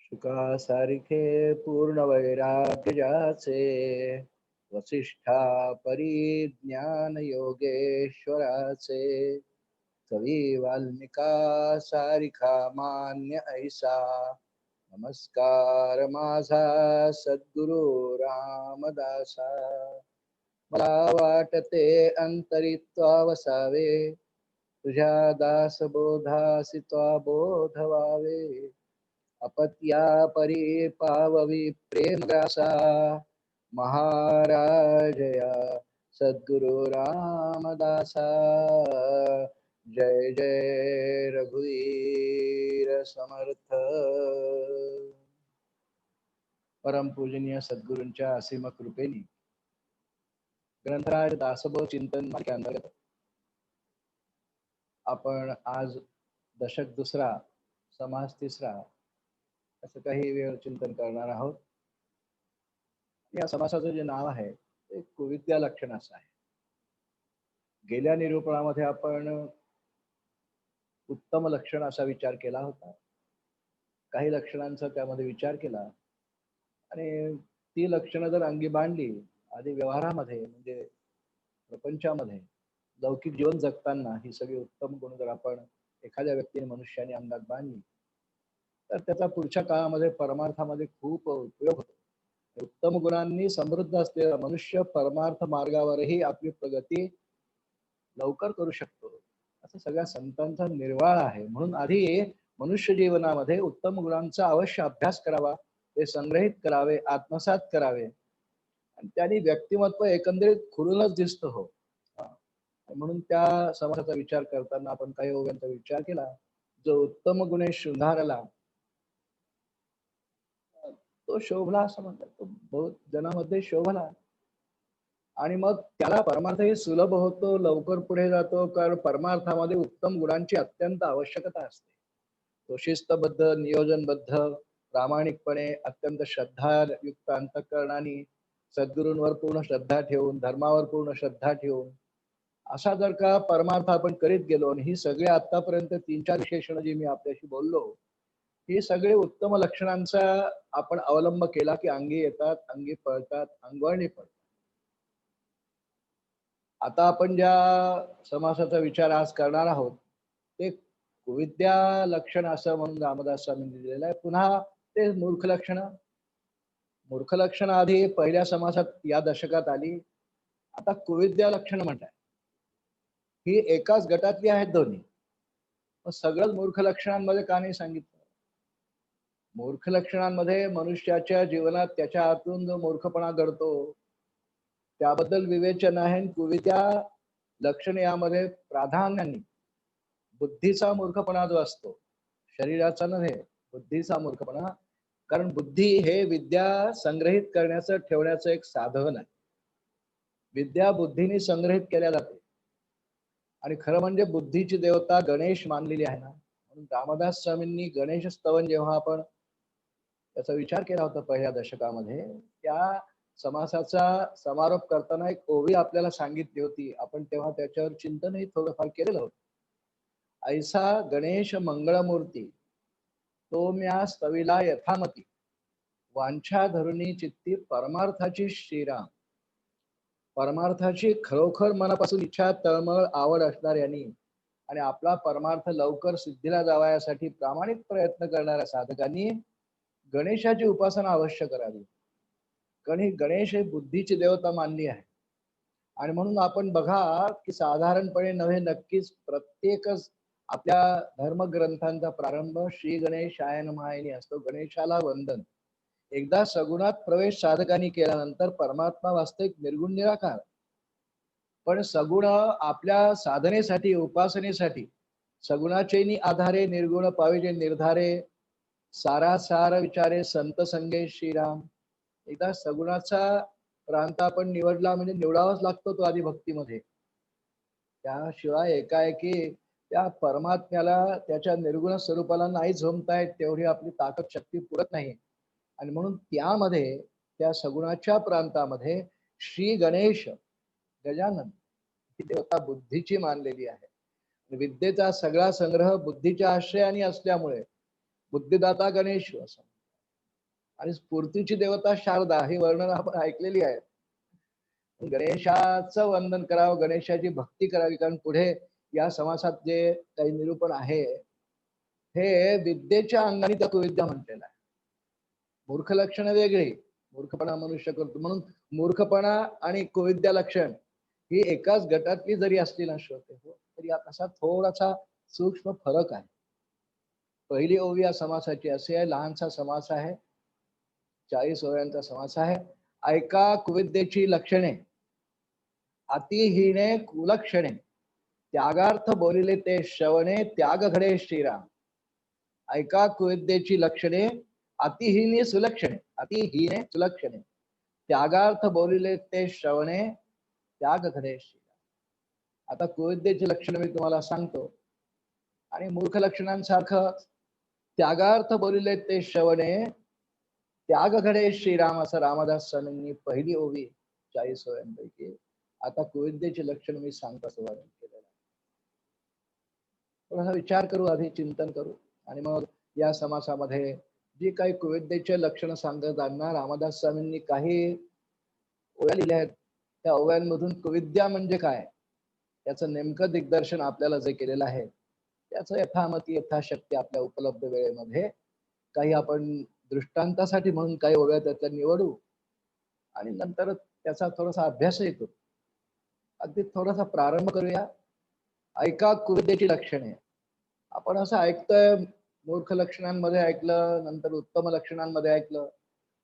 शुकासारिखे पूर्ण वैराग्य ज्याचे, वसिष्ठा परिज्ञान योगेश्वराचे, कवी वाल्मिका सारिखा मान्य ऐसा, नमस्कार माझा सद्गुरु रामदासा. मला वाटते अंतरित्वा वसावे, तुझ्या दासबोधासी त्वा बोध व्हावे. अपत्या परी पाववी प्रेमग्रासा, महाराजया सद्गुरु रामदासा. जय जय रघुवीर समर्थ. परमपूजनीय सद्गुरूंच्या असीम कृपेने ग्रंथराज दासबोध चिंतन मालिकेअंतर्गत आपण आज दशक दुसरा समास तिसरा असं काही वेळ चिंतन करणार आहोत. या समासाचं जे नाव आहे ते कुविद्या लक्षण असं आहे. गेल्या निरूपणामध्ये आपण उत्तम लक्षण असा विचार केला होता. काही लक्षणांचा त्यामध्ये विचार केला आणि ती लक्षणं जर अंगी बांधली आधी व्यवहारामध्ये म्हणजे प्रपंचामध्ये लौकिक जीवन जगताना ही सगळी उत्तम गुण जर आपण एखाद्या व्यक्तीने मनुष्याने अंगात बांधली तर त्याचा पुढच्या काळामध्ये परमार्थामध्ये खूप उपयोग होतो. उत्तम गुणांनी समृद्ध असलेला मनुष्य परमार्थ मार्गावरही आपली प्रगती लवकर करू शकतो असं सगळ्या संतांचा निर्वाळ आहे. म्हणून आधी मनुष्य जीवनामध्ये उत्तम गुणांचा अवश्य अभ्यास करावा, ते संग्रहित करावे, आत्मसात करावे आणि त्यांनी व्यक्तिमत्व एकंदरीत खुलूनच दिसतं. हो, म्हणून त्या समासाचा विचार करताना आपण काही ओव्यांचा विचार केला. जो उत्तम गुणे शृंगारला तो शोभला असं म्हणतात. तो बहुत जनामध्ये शोभला आणि मग त्याला परमार्थही सुलभ होतो, लवकर पुढे जातो. कारण परमार्थामध्ये उत्तम गुणांची अत्यंत आवश्यकता असते. तो शिस्तबद्ध, नियोजनबद्ध, प्रामाणिकपणे, अत्यंत श्रद्धायुक्त अंतःकरणाने, सद्गुरूंवर पूर्ण श्रद्धा ठेवून, धर्मावर पूर्ण श्रद्धा ठेवून असा जर का परमार्थ आपण करीत गेलो आणि ही सगळे आतापर्यंत 3-4 विशेषण जी मी आपल्याशी बोललो ही सगळे उत्तम लक्षणांचा आपण अवलंब केला की अंगी येतात, अंगी पळतात, अंगवळणी पडतात. आता आपण ज्या समासाचा विचार आज करणार आहोत ते कुविद्या लक्षण असं म्हणून रामदास स्वामींनी दिलेलं आहे. पुन्हा ते मूर्ख लक्षण. मूर्ख लक्षण आधी पहिल्या समासात या दशकात आली, आता कुविद्या लक्षण म्हणतात. ही एकाच गटातली आहेत दोन्ही. सगळंच मूर्ख लक्षणांमध्ये का नाही सांगितलं? मूर्ख लक्षणांमध्ये मनुष्याच्या जीवनात त्याच्या आतून जो मूर्खपणा घडतो त्याबद्दल विवेचन आहे. कुविद्या लक्षण यामध्ये प्राधान्याने बुद्धीचा मूर्खपणा जो असतो, शरीराचा नव्हे, बुद्धीचा मूर्खपणा. कारण बुद्धी हे विद्या संग्रहित करण्याचं ठेवण्याचं एक साधन आहे. विद्या बुद्धीने संग्रहित केल्या जाते आणि खरं म्हणजे बुद्धीची देवता गणेश मानलेली आहे ना. म्हणून रामदास स्वामींनी गणेश स्तवन जेव्हा आपण त्याचा विचार केला होता पहिल्या दशकामध्ये, त्या समासाचा समारोप करताना एक ओवी आपल्याला सांगितली होती. आपण तेव्हा त्याच्यावर चिंतनही थोडंफार केलेलं होतं. ऐसा गणेश मंगळमूर्ती तो म्या स्तविला यथामती, वांछा धरुणी चित्ती परमार्थाची श्रीराम. परमार्थाची खरोखर मनापासून इच्छा, तळमळ, आवड असणाऱ्यांनी आणि आपला परमार्थ लवकर सिद्धीला जावा यासाठी प्रामाणिक प्रयत्न करणाऱ्या साधकांनी गणेशाची उपासना अवश्य करावी. कारण गणेश हे बुद्धीची देवता मानली आहे. आणि म्हणून आपण बघा की साधारणपणे नव्हे नक्कीच प्रत्येकच आपल्या धर्मग्रंथांचा प्रारंभ श्री गणेशाय नमः असतो. गणेशाला वंदन. एकदा सगुणात प्रवेश साधकांनी केल्यानंतर परमात्मा वास्तविक निर्गुण निराकार. पण सगुण आपल्या साधनेसाठी, उपासनेसाठी सगुणाचेनी आधारे निर्गुण पाविजे निर्धारे, सारासार विचारे संत संगे श्रीराम. एकदा सगुणाचा प्रांत आपण निवडला म्हणजे निवडावाच लागतो तो आधी भक्तीमध्ये. त्याशिवाय एकाएकी त्या परमात्म्याला त्याच्या निर्गुण स्वरूपाला नाही झोमता येत, तेवढी आपली ताकद शक्ती पुरत नाही. आणि म्हणून त्यामध्ये त्या सगुणाच्या प्रांतामध्ये श्री गणेश गजानन ही देवता बुद्धीची मानलेली आहे. विद्येचा सगळा संग्रह बुद्धीच्या आश्रयाने असल्यामुळे बुद्धिदाता गणेश असं. आणि स्फूर्तीची देवता शारदा ही वर्णन आपण ऐकलेली आहे. गणेशाचं वंदन करावं, गणेशाची भक्ती करावी, कारण पुढे या समासात जे काही निरूपण आहे हे विद्येच्या अंगाने त्या कुविद्या म्हटलेलं आहे. मूर्ख लक्षणं वेगळी, मूर्खपणा मनुष्य करतो म्हणून मूर्खपणा आणि कुविद्या लक्षण ही एकाच गटातली जरी असली ना श्रोते हो, तरी असा थोडासा सूक्ष्म फरक आहे. पहिली ओवी या समासाची असे आहे, लहानसा समास आहे, 40 ओव्यांचा समास आहे. ऐका कुविद्येची लक्षणे, अतिहीने कुलक्षणे, त्यागार्थ बोलिले ते श्रवणे, त्याग घडे श्रीराम. ऐका कुविद्येची लक्षणे, अतिहीने सुलक्षणे, अतिहीने सुलक्षणे, त्यागार्थ बोलिले ते श्रवणे, त्याग घडे श्रीराम. आता कुविद्येची लक्षणे मी तुम्हाला सांगतो आणि मूर्ख लक्षणांसारखं त्यागार्थ बोलिले ते श्रवणे, त्याग घडे श्रीराम असं रामदास स्वामींनी पहिली ओवी 40 ओव्यांपैकी आता कुविद्येचे लक्षण मी सांगता सुरुवात केलेलं आहे. थोडासा विचार करू, आधी चिंतन करू आणि मग या समासामध्ये जी काही कुविद्येचे लक्षण सांगताना रामदास स्वामींनी काही ओव्या लिहिल्या आहेत, त्या ओव्यांमधून कुविद्या म्हणजे काय याचं नेमकं दिग्दर्शन आपल्याला जे केलेलं आहे त्याचं यथामती यथाशक्ती आपल्या उपलब्ध वेळेमध्ये काही आपण दृष्टांतासाठी म्हणून काही ओव्या त्यातल्या निवडू आणि नंतर त्याचा थोडासा अभ्यासही करू. अगदी थोडासा प्रारंभ करूया. ऐका कुविद्येची लक्षणे. आपण असं ऐकतोय, मूर्ख लक्षणांमध्ये ऐकलं, नंतर उत्तम लक्षणांमध्ये ऐकलं.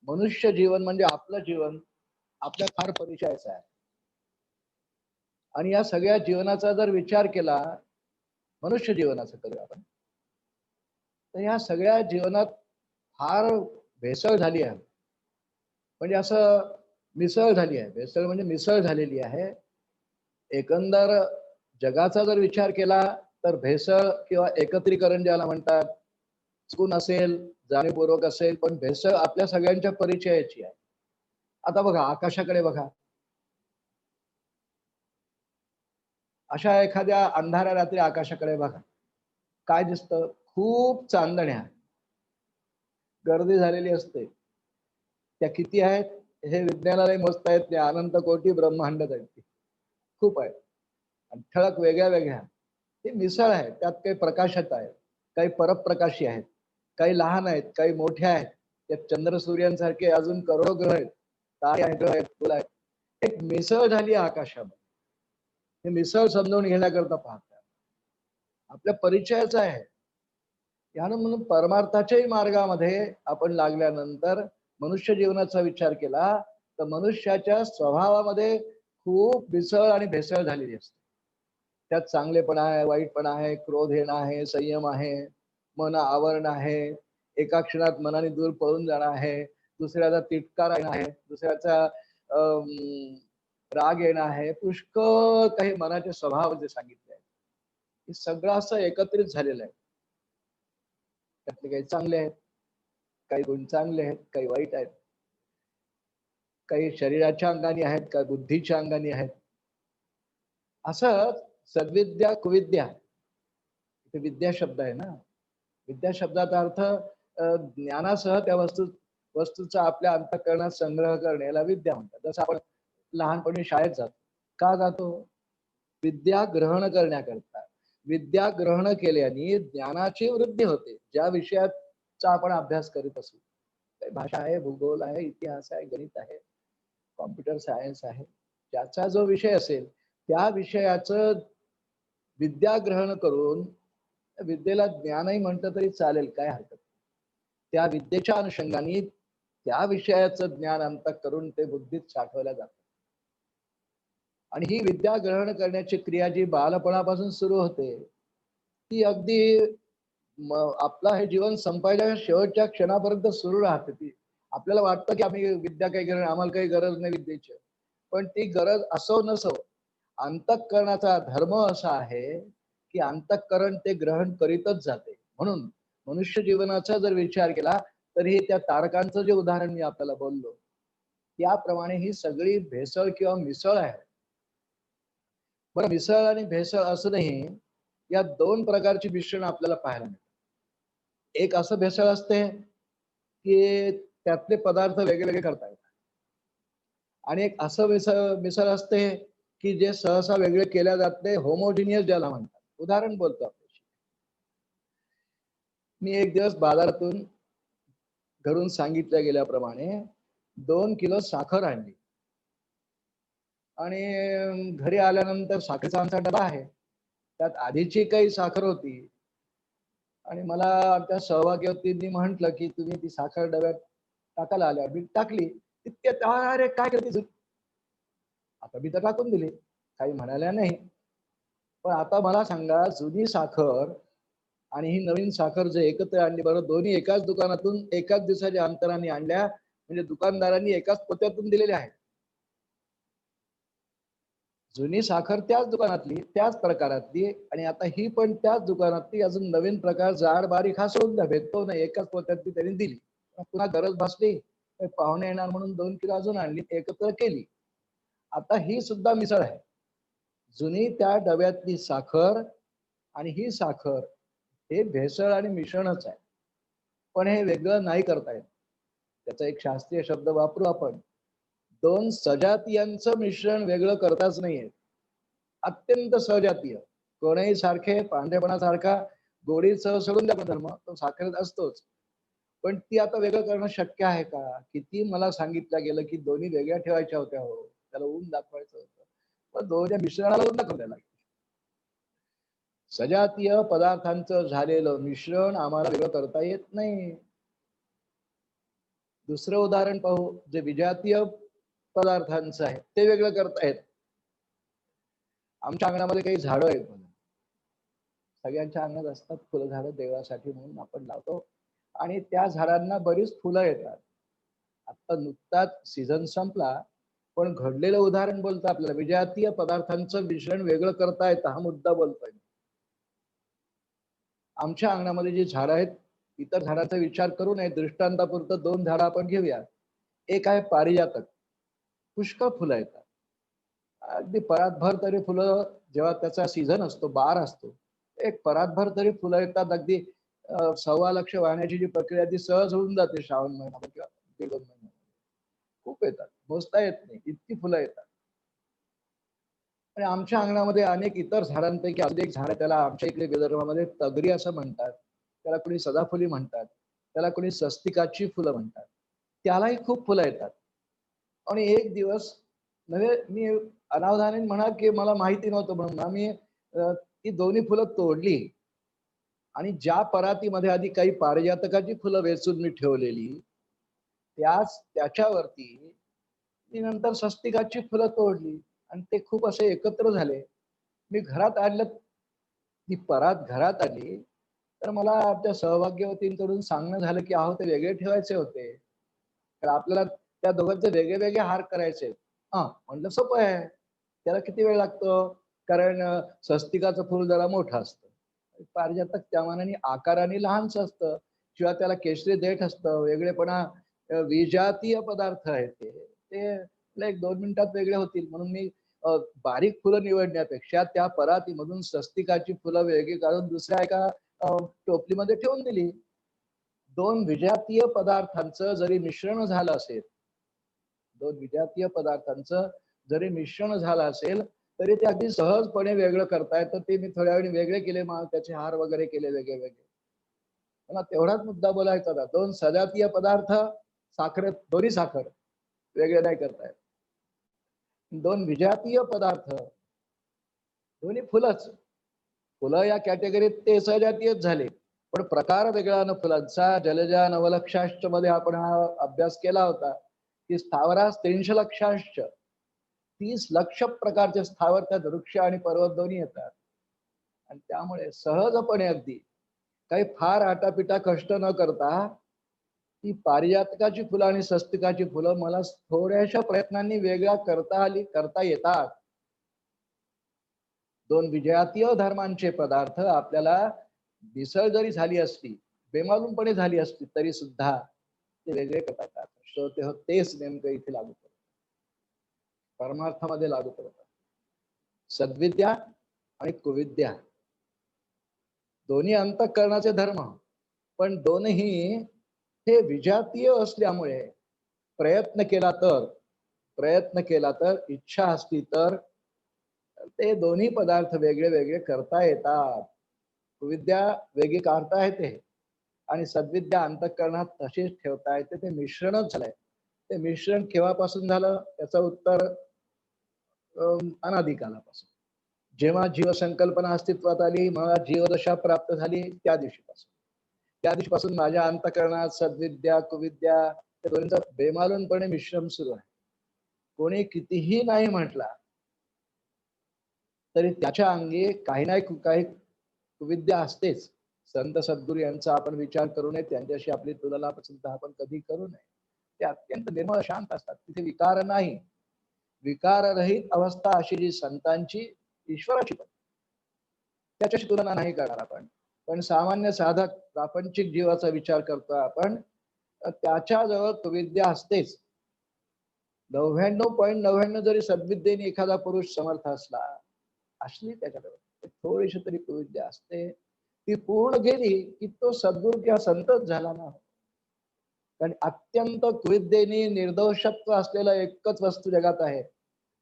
मनुष्य जीवन म्हणजे आपलं जीवन आपल्या फार परिचयाचं आहे आणि या सगळ्या जीवनाचा जर विचार केला, मनुष्य जीवनाचं करूया आपण, तर या सगळ्या जीवनात फार भेसळ झाली आहे. म्हणजे असं मिसळ झाली आहे, भेसळ म्हणजे मिसळ झालेली आहे. एकंदर जगाचा जर विचार केला तर भेसळ किंवा एकत्रीकरण ज्याला म्हणतात, चुकून असेल, जाणीवपूर्वक असेल, पण भेसळ आपल्या सगळ्यांच्या परिचयाची आहे. आता बघा, आकाशाकडे बघा. अशा एखाद्या अंधाऱ्या रात्री आकाशाकडे बघा, काय दिसतं? खूप चांदण्या, गर्दी झालेली असते. त्या किती आहेत हे विज्ञानालाही मोजता येत नाही. अनंत कोटी ब्रह्मांड आहेत ती, खूप आहेत आणि ठळक वेगळ्या वेगळ्या. ही मिसळ आहे, त्यात काही प्रकाशात आहे, काही परप्रकाशी आहेत, काही लहान आहेत, काही मोठ्या आहेत. त्यात चंद्र सूर्यांसारखे अजून करोडो ग्रह आहेत, तारे आहेत, ग्रह आहेत, फुलं आहेत. एक मिसळ झाली आकाशामध्ये. हे मिसळ समजावून घेण्याकरता पाहतात, आपल्या परिचयाचं आहे. यानं म्हणून परमार्थाच्याही मार्गामध्ये आपण लागल्यानंतर मनुष्य जीवनाचा विचार केला तर मनुष्याच्या स्वभावामध्ये खूप मिसळ आणि भेसळ झालेली असते. त्यात चांगलेपणा आहे, वाईटपणा आहे, क्रोध येणं आहे, संयम आहे, मन आवरण आहे, एका क्षणात मनाने दूर पळून जाणं आहे, दुसऱ्याचा तिटकार येणं आहे, दुसऱ्याचा राग येणं आहे, पुष्कळ काही मनाचे स्वभाव जे सांगितले आहेत, हे सगळं असं एकत्रित झालेलं आहे. त्यातले काही चांगले आहेत, काही गुण चांगले आहेत, काही वाईट आहेत, काही शरीराच्या अंगाने आहेत, काही बुद्धीच्या अंगाने आहेत. असं सद्विद्या कुविद्या, इथे विद्या शब्द आहे ना, विद्या शब्दाचा अर्थ ज्ञानासह त्या वस्तूचा आपल्या अंतःकरणात संग्रह करणे याला विद्या म्हणतात. जसं आपण लहानपणी शाळेत जातो, का जातो? विद्या ग्रहण करण्याकरता. विद्या ग्रहण केल्याने ज्ञानाची वृद्धी होते. ज्या विषयाचा आपण अभ्यास करीत असू, भाषा आहे, भूगोल आहे, इतिहास आहे, गणित आहे, कॉम्प्युटर सायन्स आहे, ज्याचा जो विषय असेल त्या विषयाचं विद्या ग्रहण करून, विद्येला ज्ञानही म्हटलं तरी चालेल, काय हरकत. त्या विद्येच्या अनुषंगाने त्या विषयाचं ज्ञान अंतःकरून ते बुद्धीत साठवल्या जातं. आणि ही विद्या ग्रहण करण्याची क्रिया जी बालपणापासून सुरू होते ती अगदी आपला हे जीवन संपायच्या शेवटच्या क्षणापर्यंत सुरू राहते. ती आपल्याला वाटतं की आम्ही विद्या काही घेणार, आम्हाला काही गरज नाही विद्येची, पण ती गरज असो नसो, अंतःकरणाचा धर्म असा आहे की अंतःकरण ते ग्रहण करीतच जाते. म्हणून मनुष्य जीवनाचा जर विचार केला तर हे त्या तारकांचं जे उदाहरण मी आपल्याला बोललो त्याप्रमाणे ही सगळी भेसळ किंवा मिसळ आहे. बरं, मिसळ आणि भेसळ असूनही या दोन प्रकारची मिश्रण आपल्याला पाहायला मिळतात. एक असं भेसळ असते की त्यातले पदार्थ वेगळे वेगळे करता येतात. आणि एक असं मिसळ असते की जे सहसा वेगळे केल्या जात नाही, होमोजिनियस ज्याला म्हणतात. उदाहरण बोलतो आपल्याशी. मी एक दिवस बाजारातून घरून सांगितल्या गेल्याप्रमाणे 2 किलो साखर आणली आणि घरी आल्यानंतर साखरेचा आमचा डबा आहे. त्यात आधीची काही साखर होती आणि मला आमच्या सहभागींनी म्हटलं की तुम्ही ती साखर डब्यात टाकायला आल्या. मी टाकली. तितक्यात अरे काय करते? आता मी तर टाकून दिली. काही म्हणाल्या नाही. पण आता मला सांगा, जुनी साखर आणि ही नवीन साखर जे एकत्र आणली, बरं दोन्ही एकाच दुकानातून एकाच दिवसाच्या अंतराने आणल्या, म्हणजे दुकानदारांनी एकाच पोत्यातून दिलेल्या आहेत. जुनी साखर त्याच दुकानातली, त्याच प्रकारातली आणि आता ही पण त्याच दुकानातली, अजून नवीन प्रकार जाड बारीक हा सुद्धा भेटतो नाही, एकाच पोत्यातली त्यांनी दिली. पुन्हा गरज भासली, पाहुणे येणार म्हणून 2 किलो अजून आणली, एकत्र केली. आता ही सुद्धा मिसळ आहे. जुनी त्या डब्यातली साखर आणि ही साखर हे भेसळ आणि मिश्रणच आहे. पण हे वेगळं नाही करता येत. त्याचा एक शास्त्रीय शब्द वापरू आपण. 2 सजातीयांचं मिश्रण वेगळं करताच नाहीये. अत्यंत सजातीय. कोणीही सारखे पांढरेपणासारखा गोडीसह सोडून द्या धर्म, तो साखरेत असतोच. पण ती आता वेगळं करणं शक्य आहे का? किती मला सांगितलं गेलं की दोन्ही वेगळ्या ठेवायच्या होत्या हो. त्याला ऊन दाखवायचं होतं. पण दोन्ही मिश्रणाला ऊन दाखवलं लागेल. सजातीय पदार्थांचं झालेलं मिश्रण आम्हाला वेगळं करता येत नाही. दुसरं उदाहरण पाहू, जे विजातीय पदार्थांचं आहे ते वेगळं करता येत. आमच्या अंगणामध्ये काही झाडं आहेत बघा. सगळ्यांच्या अंगणात असतात फुलझाडं, देवासाठी म्हणून आपण लावतो आणि त्या झाडांना बरीच फुलं येतात. आता नुकताच सीझन संपला, पण घडलेलं उदाहरण बोलतं आपल्याला. विजातीय पदार्थांचं मिश्रण वेगळं करता येतं, हा मुद्दा बोलतोय. आमच्या अंगणामध्ये जी झाडं आहेत, इतर झाडाचा विचार करू नये, दृष्टांतापुरतं 2 झाडं आपण घेऊया. एक आहे पारिजातक, पुष्कळ फुलं येतात. अगदी परातभर तरी फुलं, जेव्हा त्याचा सीझन असतो, बार असतो, एक परातभर तरी फुलं येतात. अगदी 1.25 लक्ष वाहण्याची जी प्रक्रिया ती सहज होऊन जाते श्रावण महिन्यामध्ये किंवा 1.5 महिन्यामध्ये. खूप येतात, मोजता येत नाही, इतकी फुलं येतात. आणि आमच्या अंगणामध्ये अनेक इतर झाडांपैकी अजून एक झाड आहे, त्याला आमच्या इकडे विदर्भामध्ये तगरी असं म्हणतात, त्याला कोणी सदाफुली म्हणतात, त्याला कोणी स्वस्तिकाची फुलं म्हणतात. त्यालाही खूप फुलं येतात. आणि एक दिवस नव्हे, मी अनावधानाने म्हणा की मला माहिती नव्हतं म्हणून ना मी ती दोन्ही फुलं तोडली आणि ज्या परातीमध्ये आधी काही पारिजातकाची फुलं वेचून मी ठेवलेली, त्याच्यावरती मी नंतर स्वस्तिकाची फुलं तोडली आणि ते खूप असे एकत्र झाले. मी घरात आणलं, ती परात घरात आली, तर मला आमच्या सहभाग्यवतींकडून सांगणं झालं की अहो ते वेगळे ठेवायचे होते. तर आपल्याला त्या दोघांचे वेगळे वेगळे हार करायचे. हा, म्हणलं सोपं आहे. त्याला किती वेळ लागतो? कारण स्वस्तिकाचं फुल जरा मोठं असतं. पारिजातक त्या मानाने आकाराने लहानच असतं. शिवाय त्याला केशरी देठ असतं. वेगळेपणा, विजातीय पदार्थ आहेत ते. ते 1-2 मिनिटात वेगळे होतील. म्हणून मी बारीक फुलं निवडण्यापेक्षा त्या परातीमधून स्वस्तिकाची फुलं वेगळी काढून दुसऱ्या एका टोपलीमध्ये ठेवून दिली. 2 विजातीय पदार्थांचं जरी मिश्रण झालं असेल, 2 विजातीय पदार्थांचं जरी मिश्रण झालं असेल, तरी ते अगदी सहजपणे वेगळं करता येतं. ते मी थोड्या वेळाने वेगळे केले, मग त्याचे हार वगैरे केले वेगळे वेगळे. मला तेवढाच मुद्दा बोलायचा होता. 2 सजातीय पदार्थ, साखरेत दोन्ही साखर वेगळे नाही करता येत. 2 विजातीय पदार्थ, दोन्ही फुलंच. फुलं या कॅटेगरीत ते सजातीयच झाले. पण प्रकार वेगळा न फुलांचा. जलजा नवलक्षाश्च मध्ये आपण हा अभ्यास केला होता की स्थावरास 300 लक्षाश्च, 30 लक्ष प्रकारचे स्थावर त्यात वृक्ष आणि पर्वत दोन्ही येतात. आणि त्यामुळे सहजपणे अगदी काही फार आटापिटा कष्ट न करता ती पारिजातकाची फुलं आणि स्वस्तिकाची फुलं मला थोड्याशा प्रयत्नांनी वेगळा करता येतात. 2 विजातीय धर्मांचे पदार्थ आपल्याला मिसळ जरी झाली असती, बेमालूमपणे झाली असती, तरी सुद्धा ते वेगळे करता येतात. श्रोते हो, तेच नेमकं इथे लागू पडतं, परमार्थामध्ये लागू पडतं. सद्विद्या आणि कुविद्या दोन्ही अंतःकरणाचे धर्म, पण दोनही हे विजातीय असल्यामुळे प्रयत्न केला तर इच्छा असली तर ते दोन्ही पदार्थ वेगळे वेगळे करता येतात. विद्या वेगळी काढता येते आणि सद्विद्या अंतःकरणात तशीच ठेवता येते. ते मिश्रणच झालंय. ते मिश्रण केव्हापासून झालं त्याचं उत्तर अनादी कालापासून. जेव्हा जीवसंकल्पना अस्तित्वात आली, मला जीवदशा प्राप्त झाली त्या दिवशीपासून माझ्या अंतःकरणात सद्विद्या कुविद्या त्या दोन्हीचं बेमालूनपणे मिश्रण सुरू आहे. कोणी कितीही नाही म्हटला तरी त्याच्या अंगी काही नाही काही कुविद्या असतेच. संत सद्गुरू यांचा आपण विचार करू नये, त्यांच्याशी आपली तुलना सुद्धा आपण कधी करू नये. ते अत्यंत निर्मळ शांत असतात, तिथे विकार नाही. विकाररहित अवस्था अशी जी संतांची ईश्वराची त्याच्याशी तुलना नाही करणार आपण. पण सामान्य साधक प्रापंचिक जीवाचा विचार करतो आपण, त्याच्याजवळ कुविद्या असतेच. 99.99 जरी सद्विद्येने एखादा पुरुष समर्थ असला असली त्याच्याजवळ थोडीशी तरी कुविद्या असते. ती पूर्ण गेली की तो सद्गुरू किंवा संतच झाला ना. कारण अत्यंत कुविद्येने निर्दोषत्व असलेलं एकच वस्तू जगात आहे.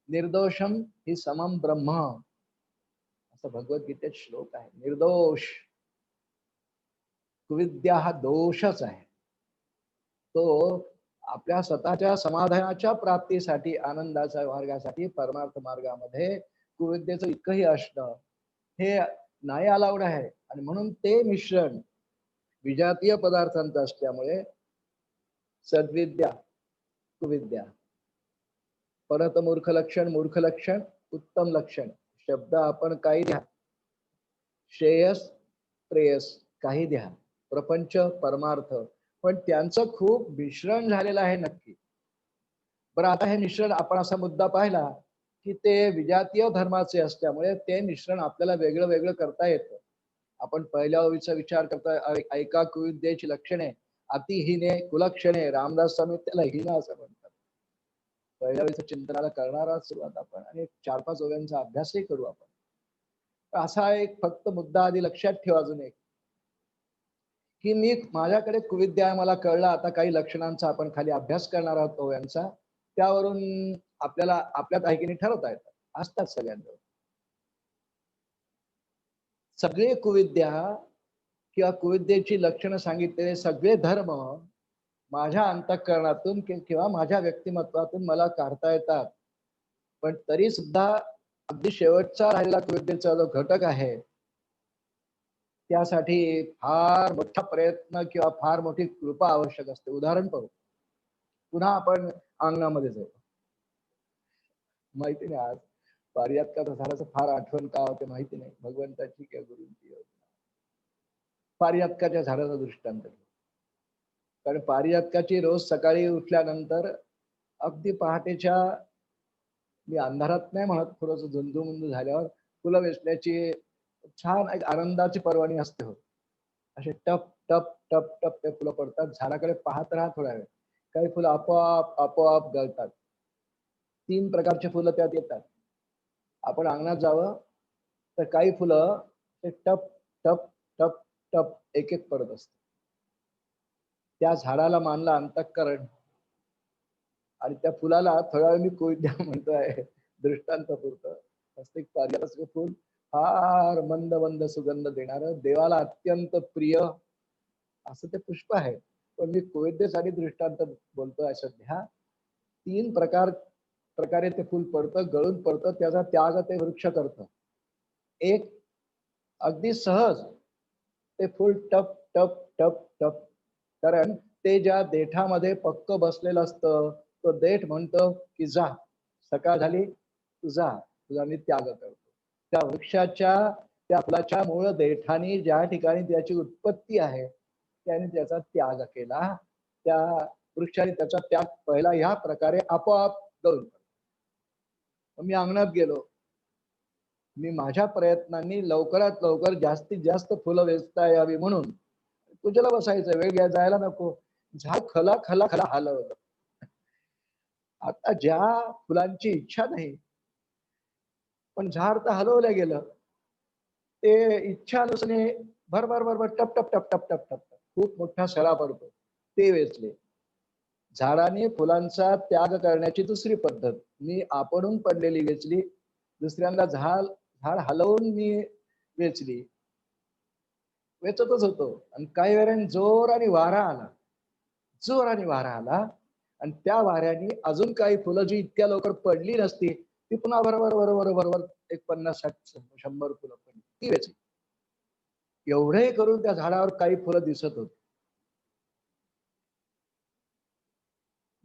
निर्दोषम ही समम ब्रह्म असं भगवद्गीतेत श्लोक आहे. निर्दोष कुविद्या हा दोषच आहे. तो आपल्या स्वतःच्या समाधानाच्या प्राप्तीसाठी आनंदाच्या मार्गासाठी परमार्थ मार्गामध्ये कुविद्येचं इतकंही असणं हे नाही अलाउड आहे. आणि म्हणून ते मिश्रण विजातीय पदार्थांचं असल्यामुळे सद्विद्या कुविद्या परत मूर्ख लक्षण उत्तम लक्षण शब्द आपण काही द्या, श्रेयस प्रेयस काही द्या, प्रपंच परमार्थ, पण त्यांचं खूप मिश्रण झालेलं आहे नक्की. बरं आता हे मिश्रण आपण असा मुद्दा पाहिला की ते विजातीय धर्माचे असल्यामुळे ते मिश्रण आपल्याला वेगळं वेगळं करता येतं. आपण पहिल्या ओळीचा विचार करता ऐका कुविद्येची लक्षणे अतिहीने कुलक्षणे. रामदास स्वामी त्याला हीन असं म्हणतात. पहिल्या ओळीचं चिंतनाला करणारा सुरुवात आपण आणि 4-5 ओव्यांचा अभ्यासही करू आपण. असा एक फक्त मुद्दा आधी लक्षात ठेवा अजून एक, की मी माझ्याकडे कुविद्या मला कळलं. आता काही लक्षणांचा आपण खाली अभ्यास करणार आहोत ओव्यांचा. त्यावरून आपल्याला आपल्यात ऐकीने ठरवता येतात असतात सगळ्यांजवळ. सगळे कुविद्या किंवा कुविद्येची लक्षणं सांगितलेले सगळे धर्म माझ्या अंतःकरणातून किंवा माझ्या व्यक्तिमत्वातून मला काढता येतात. पण तरी सुद्धा अगदी शेवटचा राहिलेला कुविद्येचा जो घटक आहे त्यासाठी फार मोठा प्रयत्न किंवा फार मोठी कृपा आवश्यक असते. उदाहरण पाहू. पुन्हा आपण अंगणामध्ये जाऊ. माहिती नाही आज पारिजातकाच्या झाडाचं फार आठवण का होते माहिती नाही. भगवंताची किंवा गुरूंची योजना. पारिजातकाच्या झाडाचा दृष्टांत. कारण पारिजातकाची रोज सकाळी उठल्यानंतर अगदी पहाटेच्या, मी अंधारात नाही म्हणत, थोडस झुंजूमुंजू झाल्यावर फुलं वेचण्याची छान एक आनंदाची पर्वणी असते हो. असे टप टप टप टप ते फुलं पडतात. झाडाकडे पाहत राहा थोड्या वेळ. काही फुलं आपोआप आपोआप गळतात. 3 प्रकारचे फुलं त्यात येतात. आपण अंगणात जावं तर काही फुलं ते टप टप टप टप एक एक पडत असतात. त्या झाडाला मानलं अंतःकरण आणि त्या फुलाला थोडा वेळ मी कुविद्या म्हणतोय दृष्टांत पुरतं. हस्तिक पारिजातक फुल फार मंद मंद सुगंध देणारं, देवाला अत्यंत प्रिय असं ते पुष्प आहे. पण मी कुविद्येसाठी दृष्टांत बोलतोय सध्या. 3 प्रकारे ते फुल पडतं, गळून पडतं, त्याचा त्याग ते वृक्ष करतं. एक, अगदी सहज ते फुल टप टप टप टप, कारण ते ज्या देठामध्ये पक्क बसलेलं असतं, तो देठ म्हणतो की जा, सकाळ झाली तू जा, तुझा मी त्याग करतो. त्या वृक्षाच्या त्या फुलाच्या मूळ देठाने ज्या ठिकाणी त्याची उत्पत्ती आहे त्याने त्याचा त्याग केला. त्या वृक्षाने त्याचा त्याग पहिला ह्या प्रकारे आपोआप गळून पडतो. मी अंगणात गेलो. मी माझ्या प्रयत्नांनी लवकरात लवकर जास्तीत जास्त फुलं वेचता यावी म्हणून पूजेला बसायचं, वेळ घ्या जायला नको. झाड खला खला खला हलवलं. आता ज्या फुलांची इच्छा नाही पण झाड तर हलवलं गेलं, ते इच्छा नसणे भर भर भर भर टप टप टप टप टप टप खूप मोठा सडा पडतो. ते वेचले. झाडाने फुलांचा त्याग करण्याची दुसरी पद्धत, मी आपणहून पडलेली वेचली, दुसऱ्यांदा झाड हलवून मी वेचली. वेचतच होतो आणि काही वेळाने जोराने वारा आला आणि त्या वाऱ्याने अजून काही फुलं जी इतक्या लवकर पडली नसती ती पुन्हा बरोबर बरोबर बरोबर एक 50-60-100 फुलं पडली, ती वेचली. एवढे करून त्या झाडावर काही फुलं दिसत होती.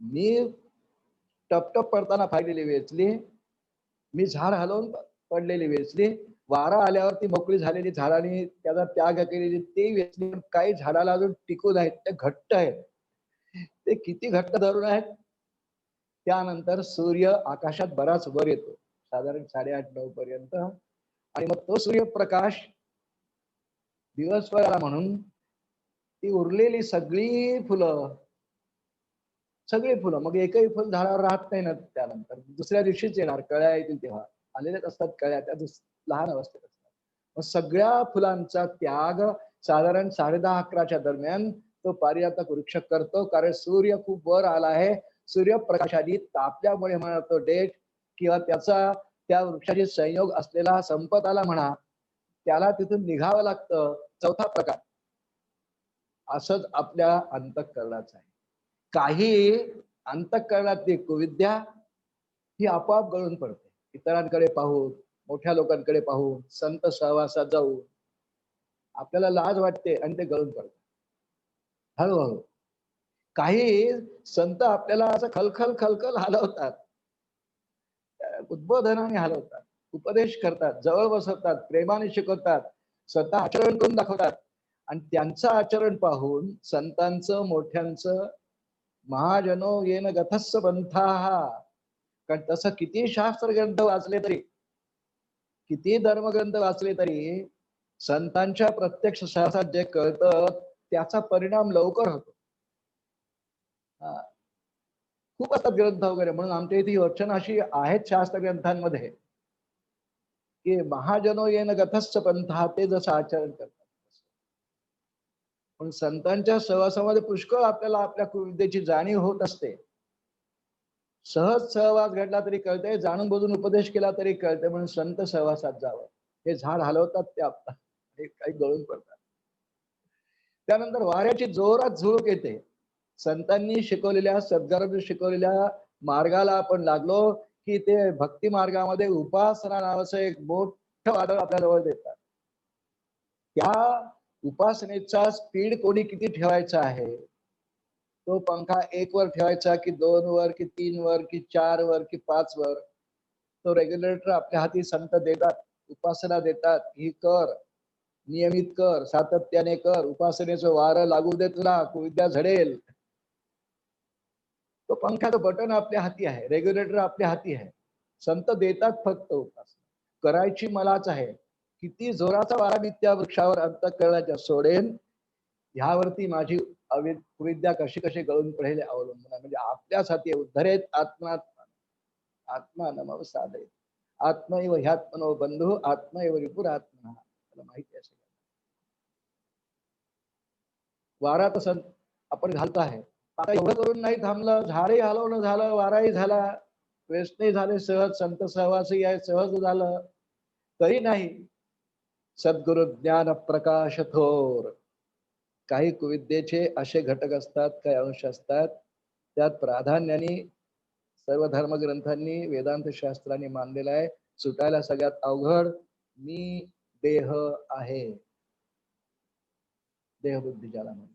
मी टपटप पडताना पाहिलेली वेचली, मी झाड हलवून पडलेली वेचली, वारा आल्यावर ती मोकळी झालेली झाडाने त्याचा त्याग केलेली ती वेचली. काही झाडाला अजून टिकून आहेत, ते घट्ट आहेत. ते किती घट्ट धरून आहेत. त्यानंतर सूर्य आकाशात बराच वर येतो, साधारण 8:30-9 पर्यंत, आणि मग तो सूर्यप्रकाश दिवसभर आला म्हणून ती उरलेली सगळी फुलं मग एकही फुल झाडावर राहत नाही ना. त्यानंतर दुसऱ्या दिवशीच येणार, कळ्या येतील तेव्हा आलेल्याच असतात कळ्या, त्या लहान अवस्थेत असतात. मग सगळ्या फुलांचा त्याग साधारण 10:30-11च्या दरम्यान तो पारिजातक वृक्ष करतो, कारण सूर्य खूप वर आला आहे. सूर्यप्रकाशाने तापल्यामुळे म्हणा तो डेट किंवा त्याचा त्या वृक्षाशी संयोग असलेला संपत आला म्हणा, त्याला तिथून निघावं लागतं. चौथा प्रकार असंच आपल्या अंतःकरणाचं आहे. काही अंतःकरणातली कुविद्या ही आपोआप गळून पडते. इतरांकडे पाहून, मोठ्या लोकांकडे पाहून, संत सहवासात जाऊन आपल्याला लाज वाटते आणि ते गळून पडते हळूहळू. काही संत आपल्याला असं खलखल खलखल हलवतात, उद्बोधनाने हलवतात, उपदेश करतात, जवळ बसवतात, प्रेमाने शिकवतात, स्वतः आचरण करून दाखवतात. आणि त्यांचं आचरण पाहून संतांचं मोठ्यांचं महाजनो येन गथस्स पंथा, कारण तसं किती शास्त्र ग्रंथ वाचले तरी, किती धर्मग्रंथ वाचले तरी संतांच्या प्रत्यक्ष सहवासात जे कळतं त्याचा परिणाम लवकर होतो. खूप असतात ग्रंथ वगैरे, म्हणून आमच्या इथे वचन अशी आहेत शास्त्र ग्रंथांमध्ये की महाजनो येन गथस्स पंथा, ते जसं आचरण करतात. पण संतांच्या सहवासामध्ये पुष्कळ आपल्याला आपल्या कुविद्येची जाणीव होत असते. सहज सहवास घडला तरी कळते, जाणून बुजून उपदेश केला तरी कळते, म्हणून संत सहवासात जावं. हे झाड हलवतात ते आपला, हे काही गळून पडतात. त्यानंतर वाऱ्याची जोरात झुळूक येते. संतांनी शिकवलेल्या, सद्गुरूंनी शिकवलेल्या मार्गाला आपण लागलो की ते भक्ती मार्गामध्ये उपासना नावाचं एक मोठं वादळ आपल्या जवळ देतात. त्या उपासनेचा स्पीड कोणी किती ठेवायचा आहे, तो पंखा 1 वर ठेवायचा की 2 वर की 3 वर की 4 वर की 5 वर, तो रेग्युलेटर आपल्या हाती संत देतात, उपासना देतात. ही कर, नियमित कर, सातत्याने कर, उपासनेचं वारं लागू दे तुला, कुविद्या झडेल. तो पंख्याचं बटन आपल्या हाती आहे, रेग्युलेटर आपल्या हाती आहे. संत देतात फक्त उपासना. करायची मलाच आहे. किती जोराचा वारा मी त्या वृक्षावर अंतःकरणाच्या सोडेन, ह्यावरती माझी कुविद्या कशी कशी गळून पडेल अवलंबून आहे. म्हणजे आपल्याच हाती उद्धरेत आत्मा नमव साधे, आत्मैव ह्यात्मनो बंधू, आत्मैव रिपुरात्मना. त्याला माहिती असेल वारा तसं आपण घालतो आहे. आता एवढं करून नाही थांबलं, झाडही हलवणं झालं, वाराही झाला, वेचणे झाले, सहज संत सहवासी आहे, सहज झालं, तरी नाही. सद्गुरु ज्ञान प्रकाश थोर. काही कुविद्येचे असे घटक असतात, काही अंश असतात, त्यात प्राधान्याने सर्व धर्मग्रंथांनी, वेदांत शास्त्रांनी मानलेलं आहे. सुटायला सगळ्यात अवघड मी देह आहे, देहबुद्धी ज्याला म्हणतात.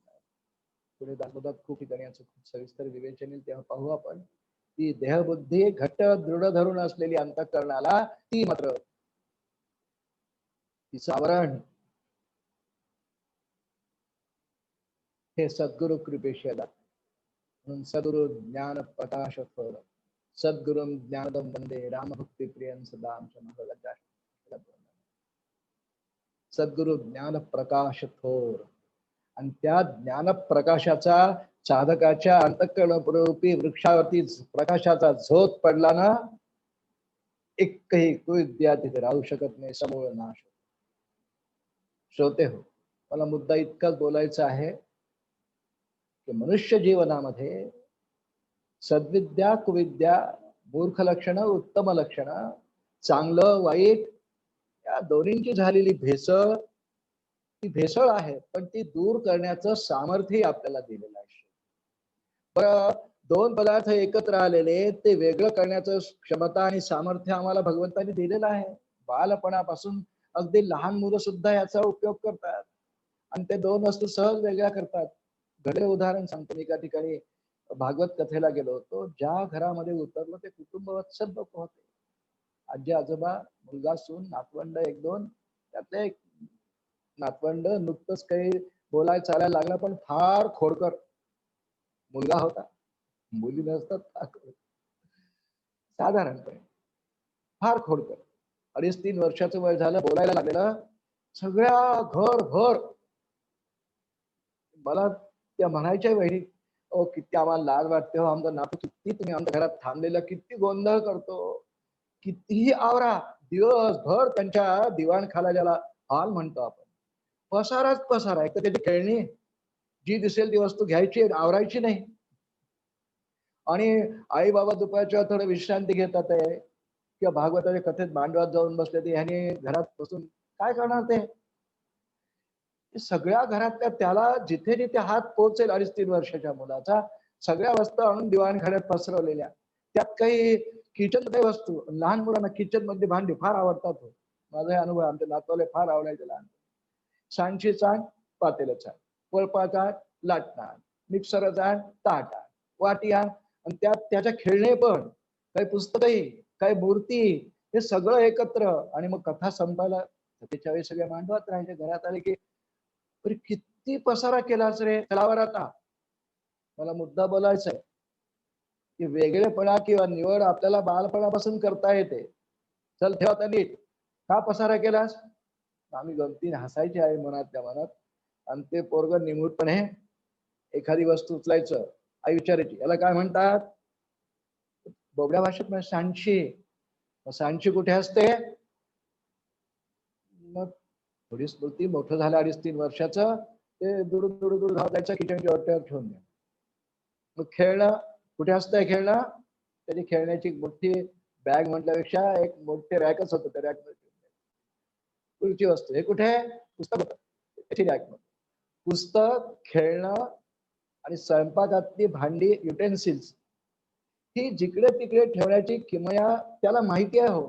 पुढे दाखवतात खूप ठिकाणी याचं खूप सविस्तर विवेचन येईल, तेव्हा पाहू आपण. ती देहबुद्धी घट्ट दृढ धरून असलेली अंतःकरणाला, ती मात्र तिचं आवरण हे सद्गुरु कृपेशी आला. म्हणून सद्गुरु ज्ञान प्रकाश थोर, सद्गुरु ज्ञानदम वंदे रामभक्ती प्रियं सदा आमच्या महाराजांच्या. सद्गुरु ज्ञान प्रकाश थोर. आणि त्या ज्ञान प्रकाशाचा साधकाच्या अंतःकरणरूपी वृक्षावरती प्रकाशाचा झोत पडला ना, एकही कुविद्या तिथे राहू शकत नाही, समूळ नाश. श्रोते हो, मला मुद्दा इतकाच बोलायचा आहे की मनुष्य जीवनामध्ये सद्विद्या कुविद्या, मूर्ख लक्षणं, उत्तम लक्षणं, चांगलं वाईट या दोन्हींची झालेली भेसळ, ती भेसळ आहे पण ती दूर करण्याचं सामर्थ्य आपल्याला दिलेलं आहे. बरं, दोन पदार्थ एकत्र आलेले ते वेगळं करण्याचं क्षमता आणि सामर्थ्य आम्हाला भगवंतानी दिलेलं आहे. बालपणापासून अगदी लहान मुलं सुद्धा याचा उपयोग करतात आणि ते दोन वस्तू सहज वेगळ्या करतात. घडलेलं उदाहरण सांगतो. मी एका ठिकाणी भागवत कथेला गेलो होतो. ज्या घरामध्ये उतरलो ते कुटुंब वत्सल लोक होते. आजी आजोबा, मुलगा सून, नातवंड एक दोन. त्यातले एक नातवंड नुकतंच काही बोलायला चालायला लागला पण फार खोडकर मुलगा होता. मुली नसतात साधारणपणे फार खोडकर. 2.5-3 वर्षाचं वय झालं, बोलायला लागलेलं. सगळ्या घर भर मला त्या म्हणायच्या वहिनी, ओ किती आम्हाला लाज वाटते हो, आमचा नातू किती तुम्ही आमच्या घरात थांबलेलं, किती गोंधळ करतो, कितीही आवरा. दिवसभर त्यांच्या दिवाणखाला ज्याला हॉल म्हणतो आपण, पसाराच पसारा. एक तर त्याची खेळणी, जी दिसेल ती वस्तू घ्यायची, आवरायची नाही. आणि आई बाबा दुपारच्या थोडं विश्रांती घेतात आहे किंवा भागवताच्या कथेत मांडवात जाऊन बसले ते ह्याने घरात बसून काय करणार ते. सगळ्या घरातल्या त्याला जिथे जिथे हात पोहोचेल 2.5-3 वर्षाच्या मुलाचा, सगळ्या वस्तू आणून दिवाणखान्यात पसरवलेल्या. त्यात काही किचन मध्ये वस्तू, लहान मुलांना किचन मध्ये भांडी फार आवडतात हो. माझा अनुभव, आमच्या नातवाले फार आवडायचे लहान. सांडची चाण, पातेलं चाण, पळपाचा लाटणार, मिक्सर चाण, ताट आण, वाटी आण, आणि त्यात त्याच्या खेळणे पण, काही पुस्तकही, काही मूर्ती, हे सगळं एकत्र. आणि मग कथा संपायला त्याच्या वेळी सगळे मांडवात राहायचे. घरात आले की अरे किती पसारा केलास रे, चलावर आता. मला मुद्दा बोलायचा आहे की वेगळेपणा किंवा निवड आपल्याला बालपणापासून करता येते. चल ठेव आता नीट, का पसारा केलास. आम्ही गमतीने हसायचे आहे मनातल्या मनात. आणि ते पोरग निमूटपणे एखादी वस्तू उचलायचं. आई विचारायची याला काय म्हणतात. बोबड्या भाषेत म्हणजे सांडशी. सांडशी कुठे असते. मग थोडी स्मृती, मोठं झालं 2.5-3 वर्षाचं, ते दुडून दुडून दुडून जायचं किचनच्या ओट्यावर ठेवून द्या. मग खेळणं कुठे असतंय. खेळणं त्याची खेळण्याची मोठी बॅग म्हटल्यापेक्षा एक मोठे रॅकच होतं. त्या रॅक पुढची वस्तू हे कुठे. पुस्तक त्याची रॅक. पुस्तक, खेळणं आणि स्वयंपाकातली भांडी, युटेन्सिल्स, ही जिकडे तिकडे ठेवण्याची किमया त्याला माहिती आहे हो.